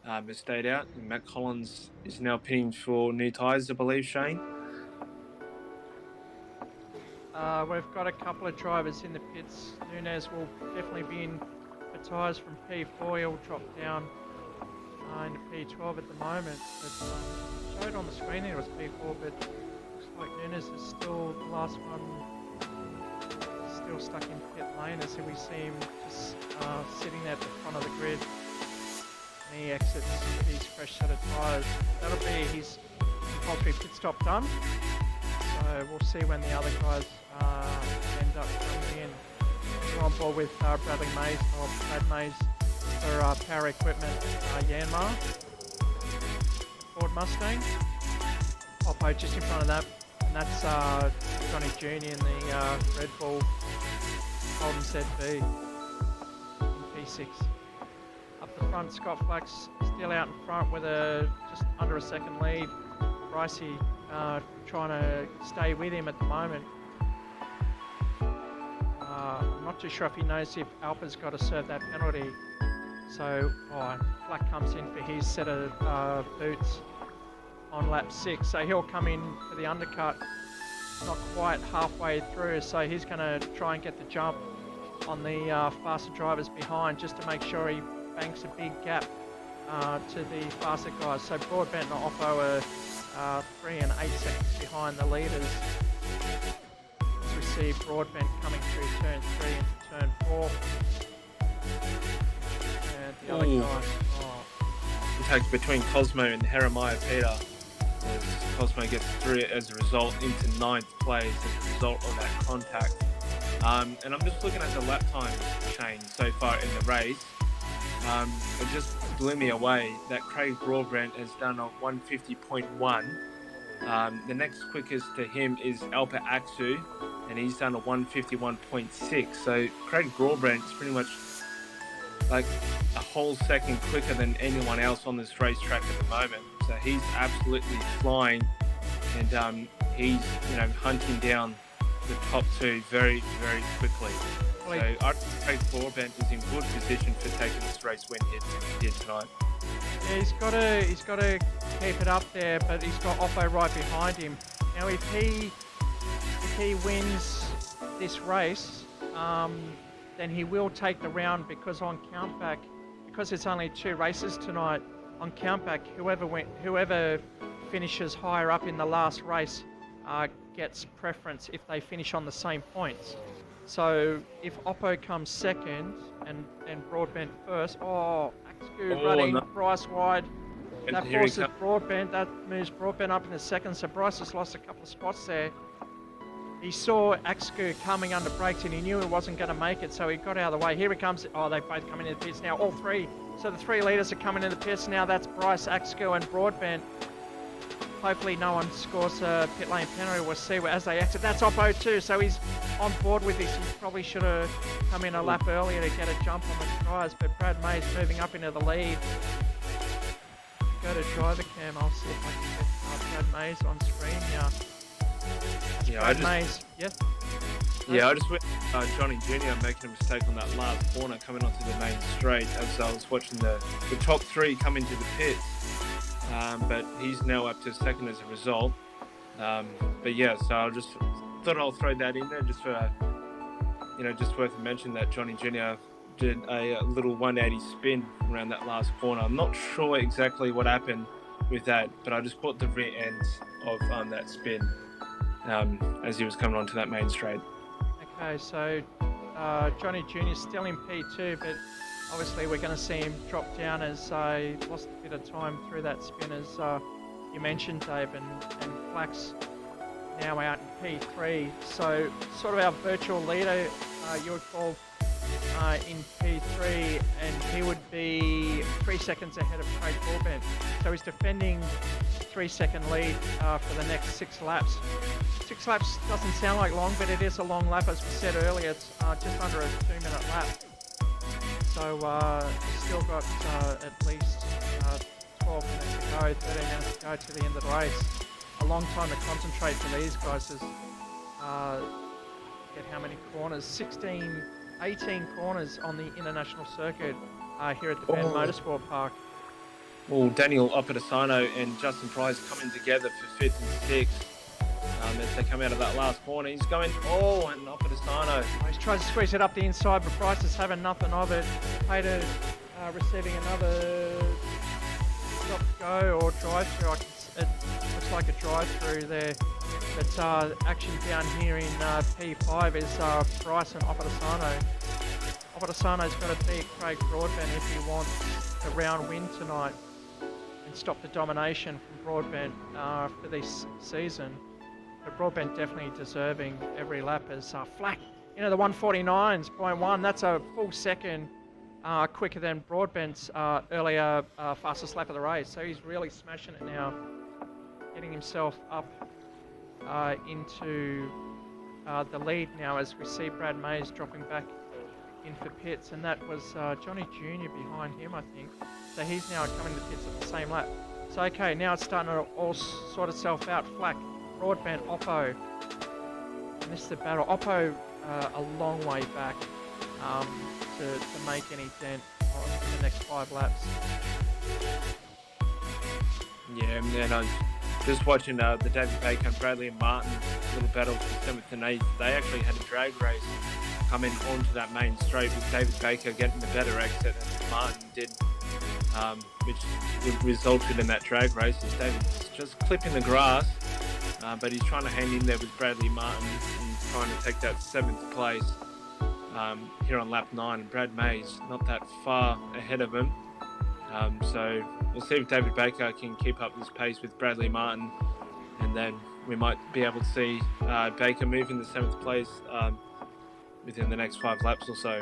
has stayed out. And Matt Collins is now pitting for new tyres, I believe, Shane. We've got a couple of drivers in the pits. Nunes will definitely be in for tyres from P4. He'll drop down into P12 at the moment. But showed on the screen there it was P4, but looks like Nunes is still the last one, still stuck in pit lane as we see him just sitting there at the front of the grid. And he exits with his fresh set of tyres. That'll be his compulsory pit stop done. So we'll see when the other guys end up coming in. We're on board with Bradley Mays, or Brad Mays, for Power Equipment Yanmar, Ford Mustang. Oppo just in front of that, and that's Johnny Jr. in the Red Bull Holden ZB in P6. Up the front, Scott Flack's still out in front with just under a second lead. Brycey trying to stay with him at the moment. I'm not too sure if he knows if Alpa's got to serve that penalty. So Flack comes in for his set of boots on lap 6. So he'll come in for the undercut, not quite halfway through. So he's going to try and get the jump on the faster drivers behind, just to make sure he banks a big gap to the faster guys. So Broadbent and Oppo are 3 and 8 seconds behind the leaders. As we see Broadbent coming through turn 3 into turn 4. And the other guys. Contact between Cosmo and Jeremiah Peter, as Cosmo gets through it as a result into 9th place as a result of that contact. And I'm just looking at the lap time change so far in the race. It just blew me away that Craig Broadbent has done a 150.1. The next quickest to him is Alpa Axu, and he's done a 151.6. So Craig Broadbent's pretty much like a whole second quicker than anyone else on this racetrack at the moment. So he's absolutely flying, and he's hunting down the top two very, very quickly. So I think Craig Broadbent is in good position for taking this race win here tonight. Yeah, he's got to keep it up there, but he's got Oppo right behind him. Now, if he wins this race, then he will take the round, because on countback, because it's only 2 races tonight, on countback, whoever finishes higher up in the last race gets preference if they finish on the same points. So if Oppo comes second and Broadbent first, Axu running Bryce wide. That forces Broadbent, that moves Broadbent up in the second, so Bryce has lost a couple of spots there. He saw Axu coming under brakes and he knew he wasn't going to make it, so he got out of the way. Here he comes. They both come into the pits now, all 3. So the 3 leaders are coming in the pits now. That's Bryce, Axu and Broadbent. Hopefully no one scores a pit lane penalty. We'll see as they exit. That's Oppo too, so he's on board with this. He probably should have come in a lap earlier to get a jump on the tyres, but Brad Mays moving up into the lead. Go to driver cam, I'll see if I can get Brad Mays on screen here. Yeah, I Brad just Mays. Yes. Yeah, I just went Johnny Jr. making a mistake on that last corner coming onto the main straight as I was watching the top three come into the pits. But he's now up to second as a result. But yeah, so I just thought I'll throw that in there just for, just worth a mention that Johnny Jr. did a little 180 spin around that last corner. I'm not sure exactly what happened with that, but I just caught the rear ends of that spin as he was coming onto that main straight. Okay, so Johnny Jr. is still in P2, but obviously we're going to see him drop down as he lost a bit of time through that spin, as you mentioned, Dave, and Flax now out in P3. So sort of our virtual leader, you would call in P3, and he would be 3 seconds ahead of Craig Broadbent. So he's defending 3-second lead for the next 6 laps. 6 laps doesn't sound like long, but it is a long lap. As we said earlier, it's just under a 2-minute lap. So still got at least 12 minutes to go, 13 minutes to go to the end of the race. A long time to concentrate for these guys is get how many corners? 18 corners on the international circuit here at the Bend Motorsport Park. Well, Daniel Opedisano and Justin Price coming together for 5th and 6th as they come out of that last corner. He's going, and Opedisano. He's trying to squeeze it up the inside, but Price is having nothing of it. Hayter receiving another stop-go or drive-through. It looks like a drive-through there. But action down here in P5 is Price and Opedisano. Opedisano's got to beat Craig Broadbent if he wants a round win tonight and stop the domination from Broadbent for this season. But Broadbent definitely deserving every lap as Flack into the 149.1. That's a full second quicker than Broadbent's earlier fastest lap of the race. So he's really smashing it now, getting himself up into the lead now as we see Brad Mays dropping back in for pits, and that was Johnny Jr. behind him, I think. So he's now coming to pits at the same lap. So okay, now it's starting to all sort itself out. Flack, Broadbent, Oppo. And this is the battle. Oppo a long way back to make any dent on the next 5 laps. Yeah, and then I was just watching the David Baker and Bradley and Martin little battle for 7th and 8th. They actually had a drag race coming onto that main straight with David Baker getting the better exit than Martin did, which resulted in that drag race as David's just clipping the grass, but he's trying to hang in there with Bradley Martin and trying to take that 7th place here on lap 9. And Brad Mays not that far ahead of him. So we'll see if David Baker can keep up this pace with Bradley Martin, and then we might be able to see Baker move in the 7th place within the next 5 laps or so.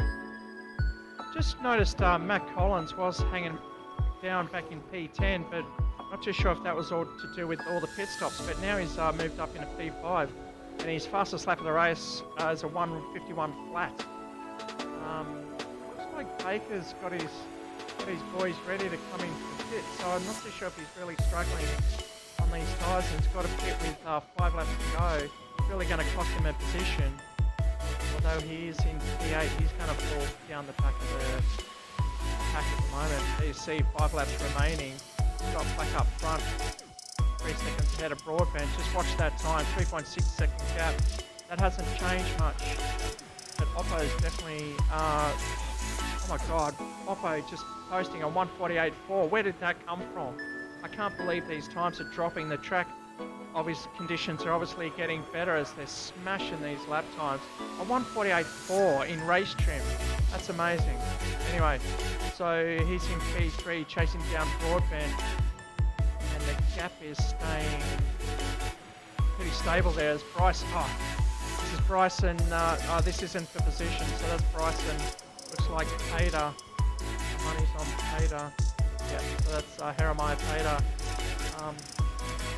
Just noticed Matt Collins was hanging down back in P10, but not too sure if that was all to do with all the pit stops, but now he's moved up into P5, and his fastest lap of the race is a 1:51 flat. Looks like Baker's got his boys ready to come in for the pit, so I'm not too sure if he's really struggling on these tyres, and he's got a pit with 5 laps to go. It's really going to cost him a position. Although he is in P8, he's going to fall down the back of the pack at the moment. There you see 5 laps remaining. He's got Flack up front, 3 seconds ahead of Broadbent. Just watch that time, 3.6 second gap. That hasn't changed much. But Oppo's definitely, oh my God, Oppo just posting a 1:48.4. Where did that come from? I can't believe these times are dropping. The track conditions are obviously getting better as they're smashing these lap times. A 1:48.4 in race trim. That's amazing. Anyway, so he's in P3 chasing down Broadbent, and the gap is staying pretty stable there as Bryce. This is Bryson. This isn't for position, so that's Bryson. Looks like Pater. Money's on Pater. Yeah, so that's Jeremiah Pater.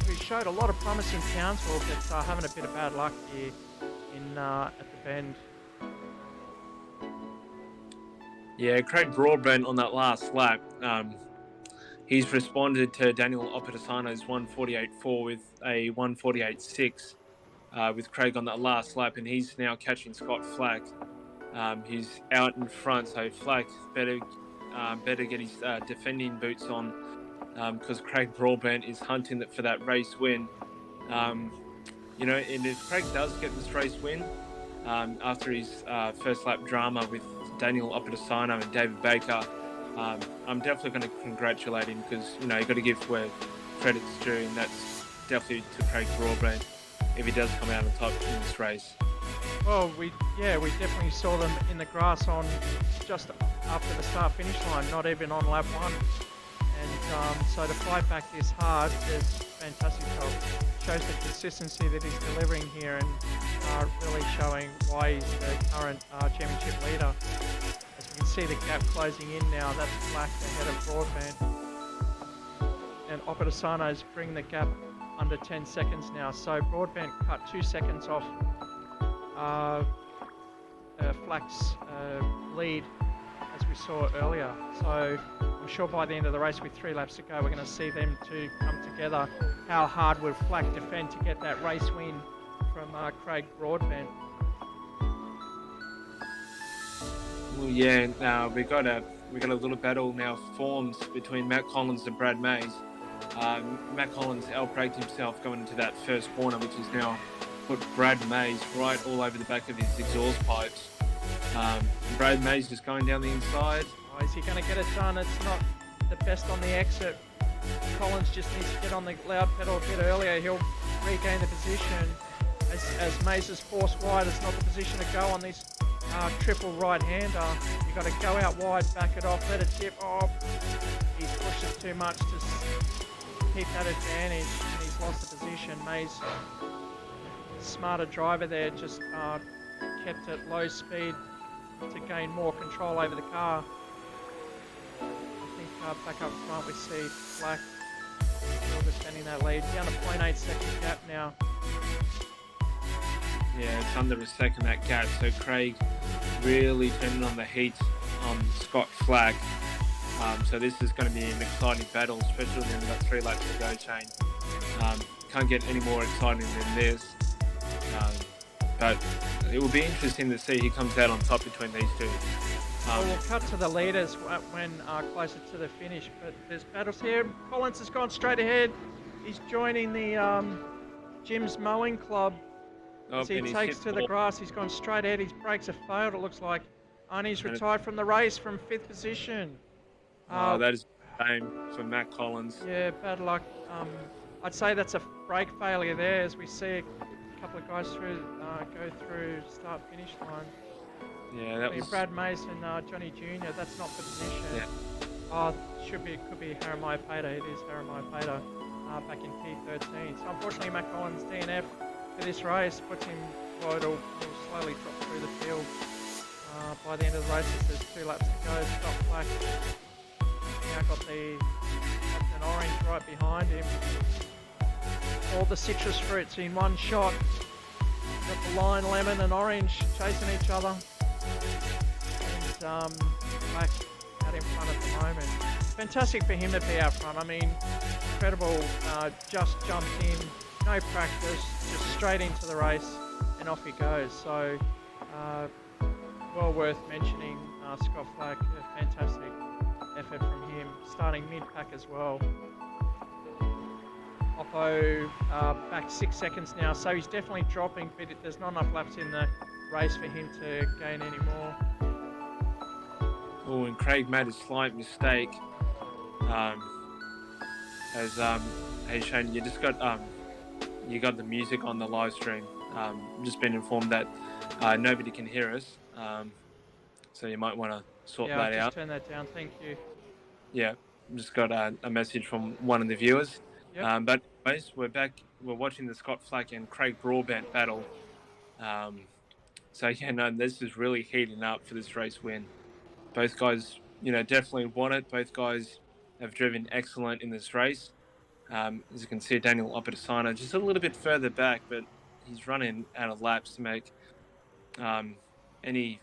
Who showed a lot of promise in Townsville, but having a bit of bad luck here in at the Bend. Yeah, Craig Broadbent on that last lap, he's responded to Daniel Opedisano's 1:48.4 with a 1:48.6 with Craig on that last lap, and he's now catching Scott Flack. He's out in front, so Flack better get his defending boots on, because Craig Broadbent is hunting for that race win. And if Craig does get this race win, after his first lap drama with Daniel Opedisano and David Baker, I'm definitely going to congratulate him, because you got to give where credit's due, and that's definitely to Craig Broadbent if he does come out on top in this race. Well, we definitely saw them in the grass on just after the start-finish line, not even on lap 1. And so to fight back this hard is fantastic job. Shows the consistency that he's delivering here, and really showing why he's the current championship leader. As we can see the gap closing in now, that's Flack ahead of Broadbent. And Opedisano's bring the gap under 10 seconds now. So Broadbent cut 2 seconds off Flack's lead, as we saw earlier. So I'm sure by the end of the race, with 3 laps to go, we're going to see them two come together. How hard would Flack defend to get that race win from Craig Broadbent? Well, yeah, we got a little battle now formed between Matt Collins and Brad Mays. Matt Collins out-braked himself going into that first corner, which is now put Brad Mays right all over the back of his exhaust pipes. Brad Mays just going down the inside. Oh, is he going to get it done? It's not the best on the exit. Collins just needs to get on the loud pedal a bit earlier. He'll regain the position. As Mays is forced wide, it's not the position to go on this triple right-hander. You've got to go out wide, back it off, let it tip. Oh, he's pushed it too much to keep that advantage, and he's lost the position. Mays, smarter driver there, just kept at low speed to gain more control over the car. I think back up front we see Flack still defending that lead. Down to 0.8 second gap now. Yeah, it's under a second, that gap. So Craig really turning on the heat on Scott Flack. So this is going to be an exciting battle, especially when we've got 3 laps to go, Shane. Can't get any more exciting than this. But it will be interesting to see who comes out on top between these two. Well, we'll cut to the leaders when closer to the finish, but there's battles here. Collins has gone straight ahead. He's joining the Jim's Mowing Club. As he takes to the grass, he's gone straight ahead. His brakes have failed, it looks like. Arnie's retired from the race from 5th position. That is a shame for Matt Collins. Yeah, bad luck. I'd say that's a brake failure there, as we see a couple of guys go through start-finish line. Yeah, that was Brad Mays and Johnny Jr. That's not the position. Yeah. Oh, could be Haramaya Peta. It is Haramaya Peta back in P13. So unfortunately, Matt Collins DNF for this race puts him. Well, it'll slowly drop through the field by the end of the race. There's 2 laps to go. Scott Flack now got the Captain Orange right behind him. All the citrus fruits in one shot. Got the lime, lemon, and orange chasing each other. And Flack out in front at the moment. Fantastic for him to be out front. I mean, incredible. Just jumped in, no practice, just straight into the race, and off he goes. So, well worth mentioning Scott Flack. A fantastic effort from him, starting mid-pack as well. Oppo back 6 seconds now, so he's definitely dropping, but there's not enough laps in the race for him to gain any more. Oh, and Craig made a slight mistake. Hey Shane, you just got you got the music on the live stream. Just been informed that nobody can hear us, so you might want to sort that out. Yeah, just turn that down. Thank you. Yeah, just got a message from one of the viewers. Yep. But anyways, we're back. We're watching the Scott Flack and Craig Broadbent battle. So yeah, no, this is really heating up for this race win. Both guys, definitely want it. Both guys have driven excellent in this race. As you can see, Daniel Opedisano just a little bit further back, but he's running out of laps to make any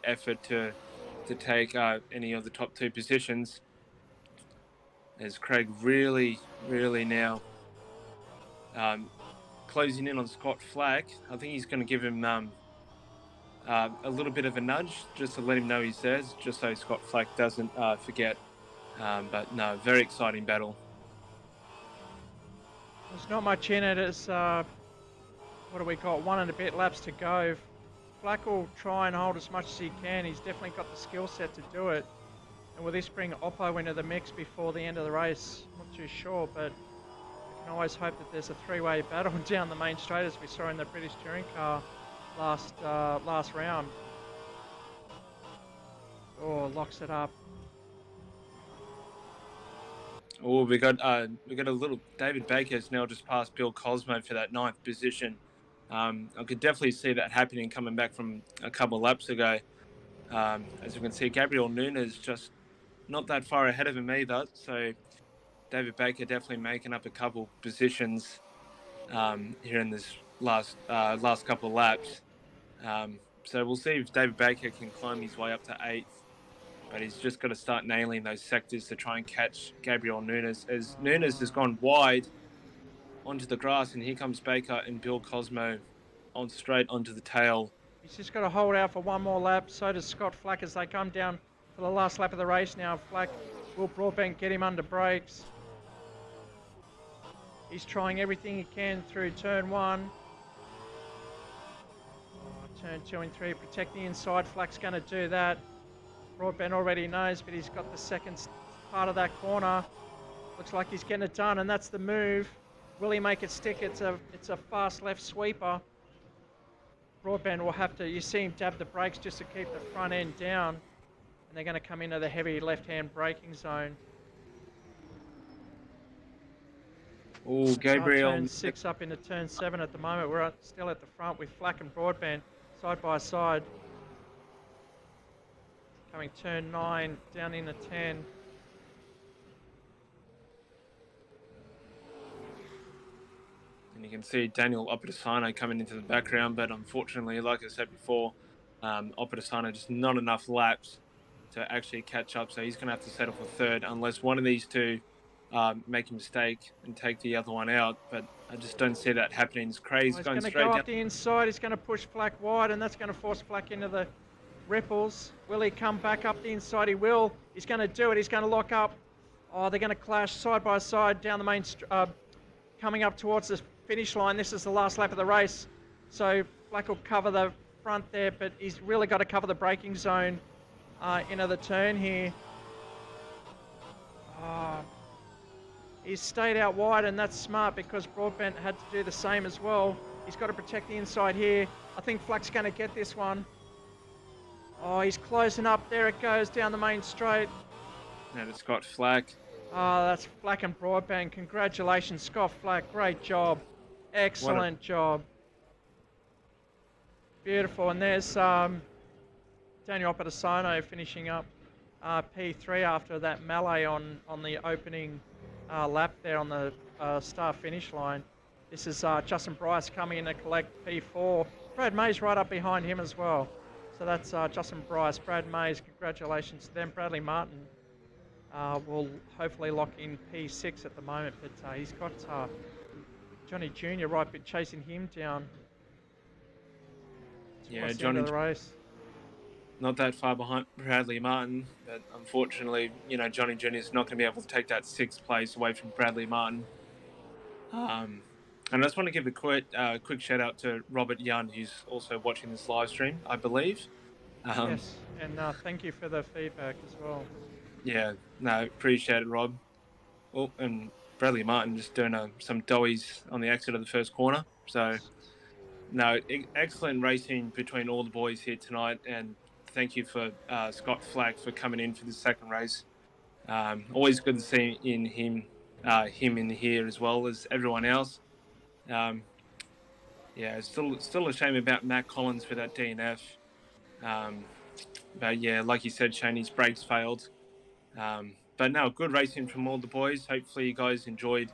effort to take any of the top 2 positions. As Craig really now closing in on Scott Flack. I think he's going to give him a little bit of a nudge just to let him know he's there, just so Scott Flack doesn't forget. But no, very exciting battle. There's not much in it. It's, what do we got? 1 and a bit laps to go. Flack will try and hold as much as he can. He's definitely got the skill set to do it. And will this bring Oppo into the mix before the end of the race? I'm not too sure, but we can always hope that there's a three-way battle down the main straight as we saw in the British touring car last round. Oh, locks it up. Oh, we got a little. David Baker's now just passed Bill Cosmo for that 9th position. I could definitely see that happening coming back from a couple of laps ago. As you can see, Gabriel Nunes just not that far ahead of him either. So David Baker definitely making up a couple positions here in this last couple of laps. So we'll see if David Baker can climb his way up to 8th. But he's just got to start nailing those sectors to try and catch Gabriel Nunes. As Nunes has gone wide onto the grass, and here comes Baker and Bill Cosmo on straight onto the tail. He's just got to hold out for one more lap. So does Scott Flack as they come down for the last lap of the race now. Flack will Broadbent get him under brakes. He's trying everything he can through turn 1. Turn 2 and 3, protect the inside. Flack's going to do that. Broadbent already knows, but he's got the second part of that corner. Looks like he's getting it done, and that's the move. Will he make it stick? It's a fast left sweeper. Broadbent will have to, you see him dab the brakes just to keep the front end down, and they're going to come into the heavy left-hand braking zone. Oh, Gabriel. Turn 6 up into turn 7 at the moment. We're still at the front with Flack and Broadbent side by side. Coming turn 9, down into 10. And you can see Daniel Opedisano coming into the background, but unfortunately, like I said before, Opedisano just not enough laps to actually catch up, so he's going to have to settle for 3rd unless one of these two make a mistake and take the other one out, but I just don't see that happening. It's crazy. He's going to go up the inside. He's going to push Flack wide, and that's going to force Flack into the ripples. Will he come back up the inside? He will. He's going to do it. He's going to lock up. Oh, they're going to clash side by side down the main, coming up towards the finish line. This is the last lap of the race. So Flack will cover the front there, but he's really got to cover the braking zone into the turn here. He's stayed out wide, and that's smart because Broadbent had to do the same as well. He's got to protect the inside here. I think Flack's going to get this one. Oh, he's closing up. There it goes down the main straight. And it's Scott Flack. Oh, that's Flack and Broadbent. Congratulations, Scott Flack. Great job. Excellent job. Beautiful. And there's Daniel Opedisano finishing up P3 after that melee on the opening lap there on the start-finish line. This is Justin Bryce coming in to collect P4. Brad May's right up behind him as well. So that's Justin Bryce, Brad Mays, congratulations to them. Bradley Martin will hopefully lock in P6 at the moment, but he's got Johnny Jr. right chasing him down. Yeah, Johnny, the race. Not that far behind Bradley Martin, but unfortunately, Johnny Jr. is not going to be able to take that 6th place away from Bradley Martin. And I just want to give a quick shout out to Robert Young, who's also watching this live stream, I believe. Yes, and thank you for the feedback as well. Yeah, no, appreciate it, Rob. Oh, and Bradley Martin just doing some doughies on the exit of the first corner. So, no, excellent racing between all the boys here tonight, and thank you for Scott Flack for coming in for the second race. Always good to see him in here as well as everyone else. Yeah, still a shame about Matt Collins for that DNF. But yeah, like you said, Shane, his brakes failed. But no, good racing from all the boys. Hopefully you guys enjoyed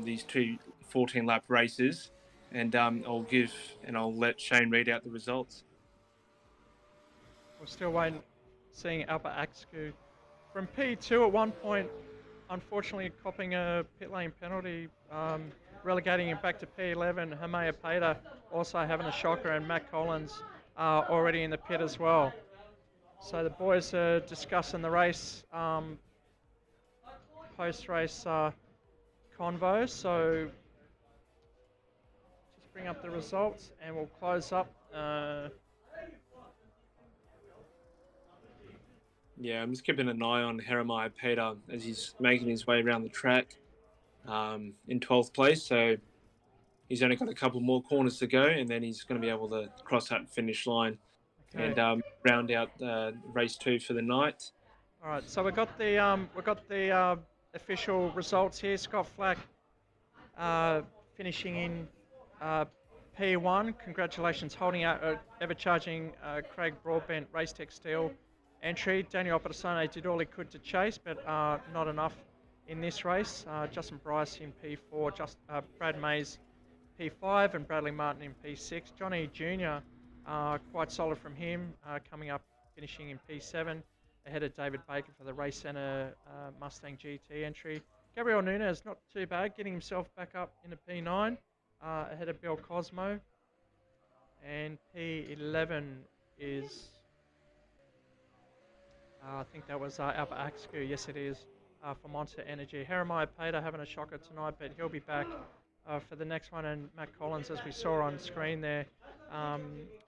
these two 14-lap races. And I'll let Shane read out the results. We're still waiting, seeing Alba Axcu from P2 at one point, unfortunately copping a pit lane penalty. relegating him back to P11. Hamea Pater also having a shocker, and Matt Collins already in the pit as well. So the boys are discussing the race, post-race convo. So just bring up the results and we'll close up. Yeah, I'm just keeping an eye on Jeremiah Peter as he's making his way around the track in 12th place. So he's only got a couple more corners to go, and then he's going to be able to cross that finish line and round out race 2 for the night. All right, so we got the official results here. Scott Flack finishing in P1. Congratulations, holding out ever-charging Craig Broadbent Race Tech Steel entry. Daniel Operassane did all he could to chase, but not enough in this race. Justin Bryce in P4, Brad Mays P5, and Bradley Martin in P6. Johnny Jr., quite solid from him, coming up, finishing in P7, ahead of David Baker for the Racecentre Mustang GT entry. Gabriel Nunez, not too bad, getting himself back up into P9, ahead of Bill Cosmo. And P11 is, I think that was Albert Axcu, yes it is, for Monster Energy. Jeremiah Pater having a shocker tonight, but he'll be back for the next one. And Matt Collins, as we saw on screen there,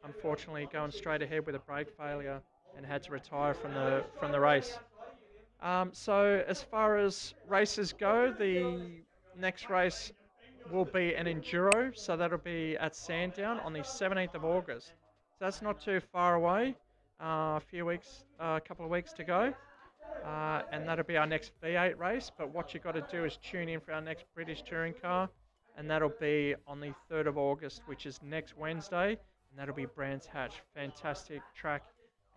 unfortunately going straight ahead with a brake failure and had to retire from the race. So as far as races go, the next race will be an enduro, so that'll be at Sandown on the 17th of August. So that's not too far away, a couple of weeks to go, and that'll be our next V8 race. But what you've got to do is tune in for our next British touring car, and that'll be on the 3rd of August, which is next Wednesday, and that'll be Brands Hatch. Fantastic track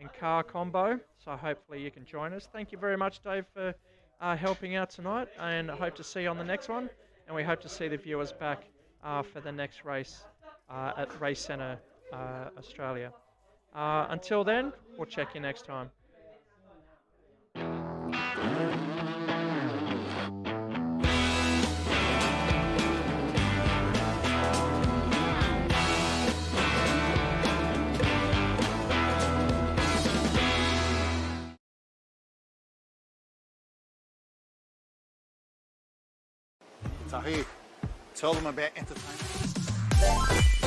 and car combo, so hopefully you can join us. Thank you very much, Dave, for helping out tonight, and I hope to see you on the next one, and we hope to see the viewers back for the next race at Racecentre Australia. Until then, we'll check you next time. Tahi, tell them about entertainment.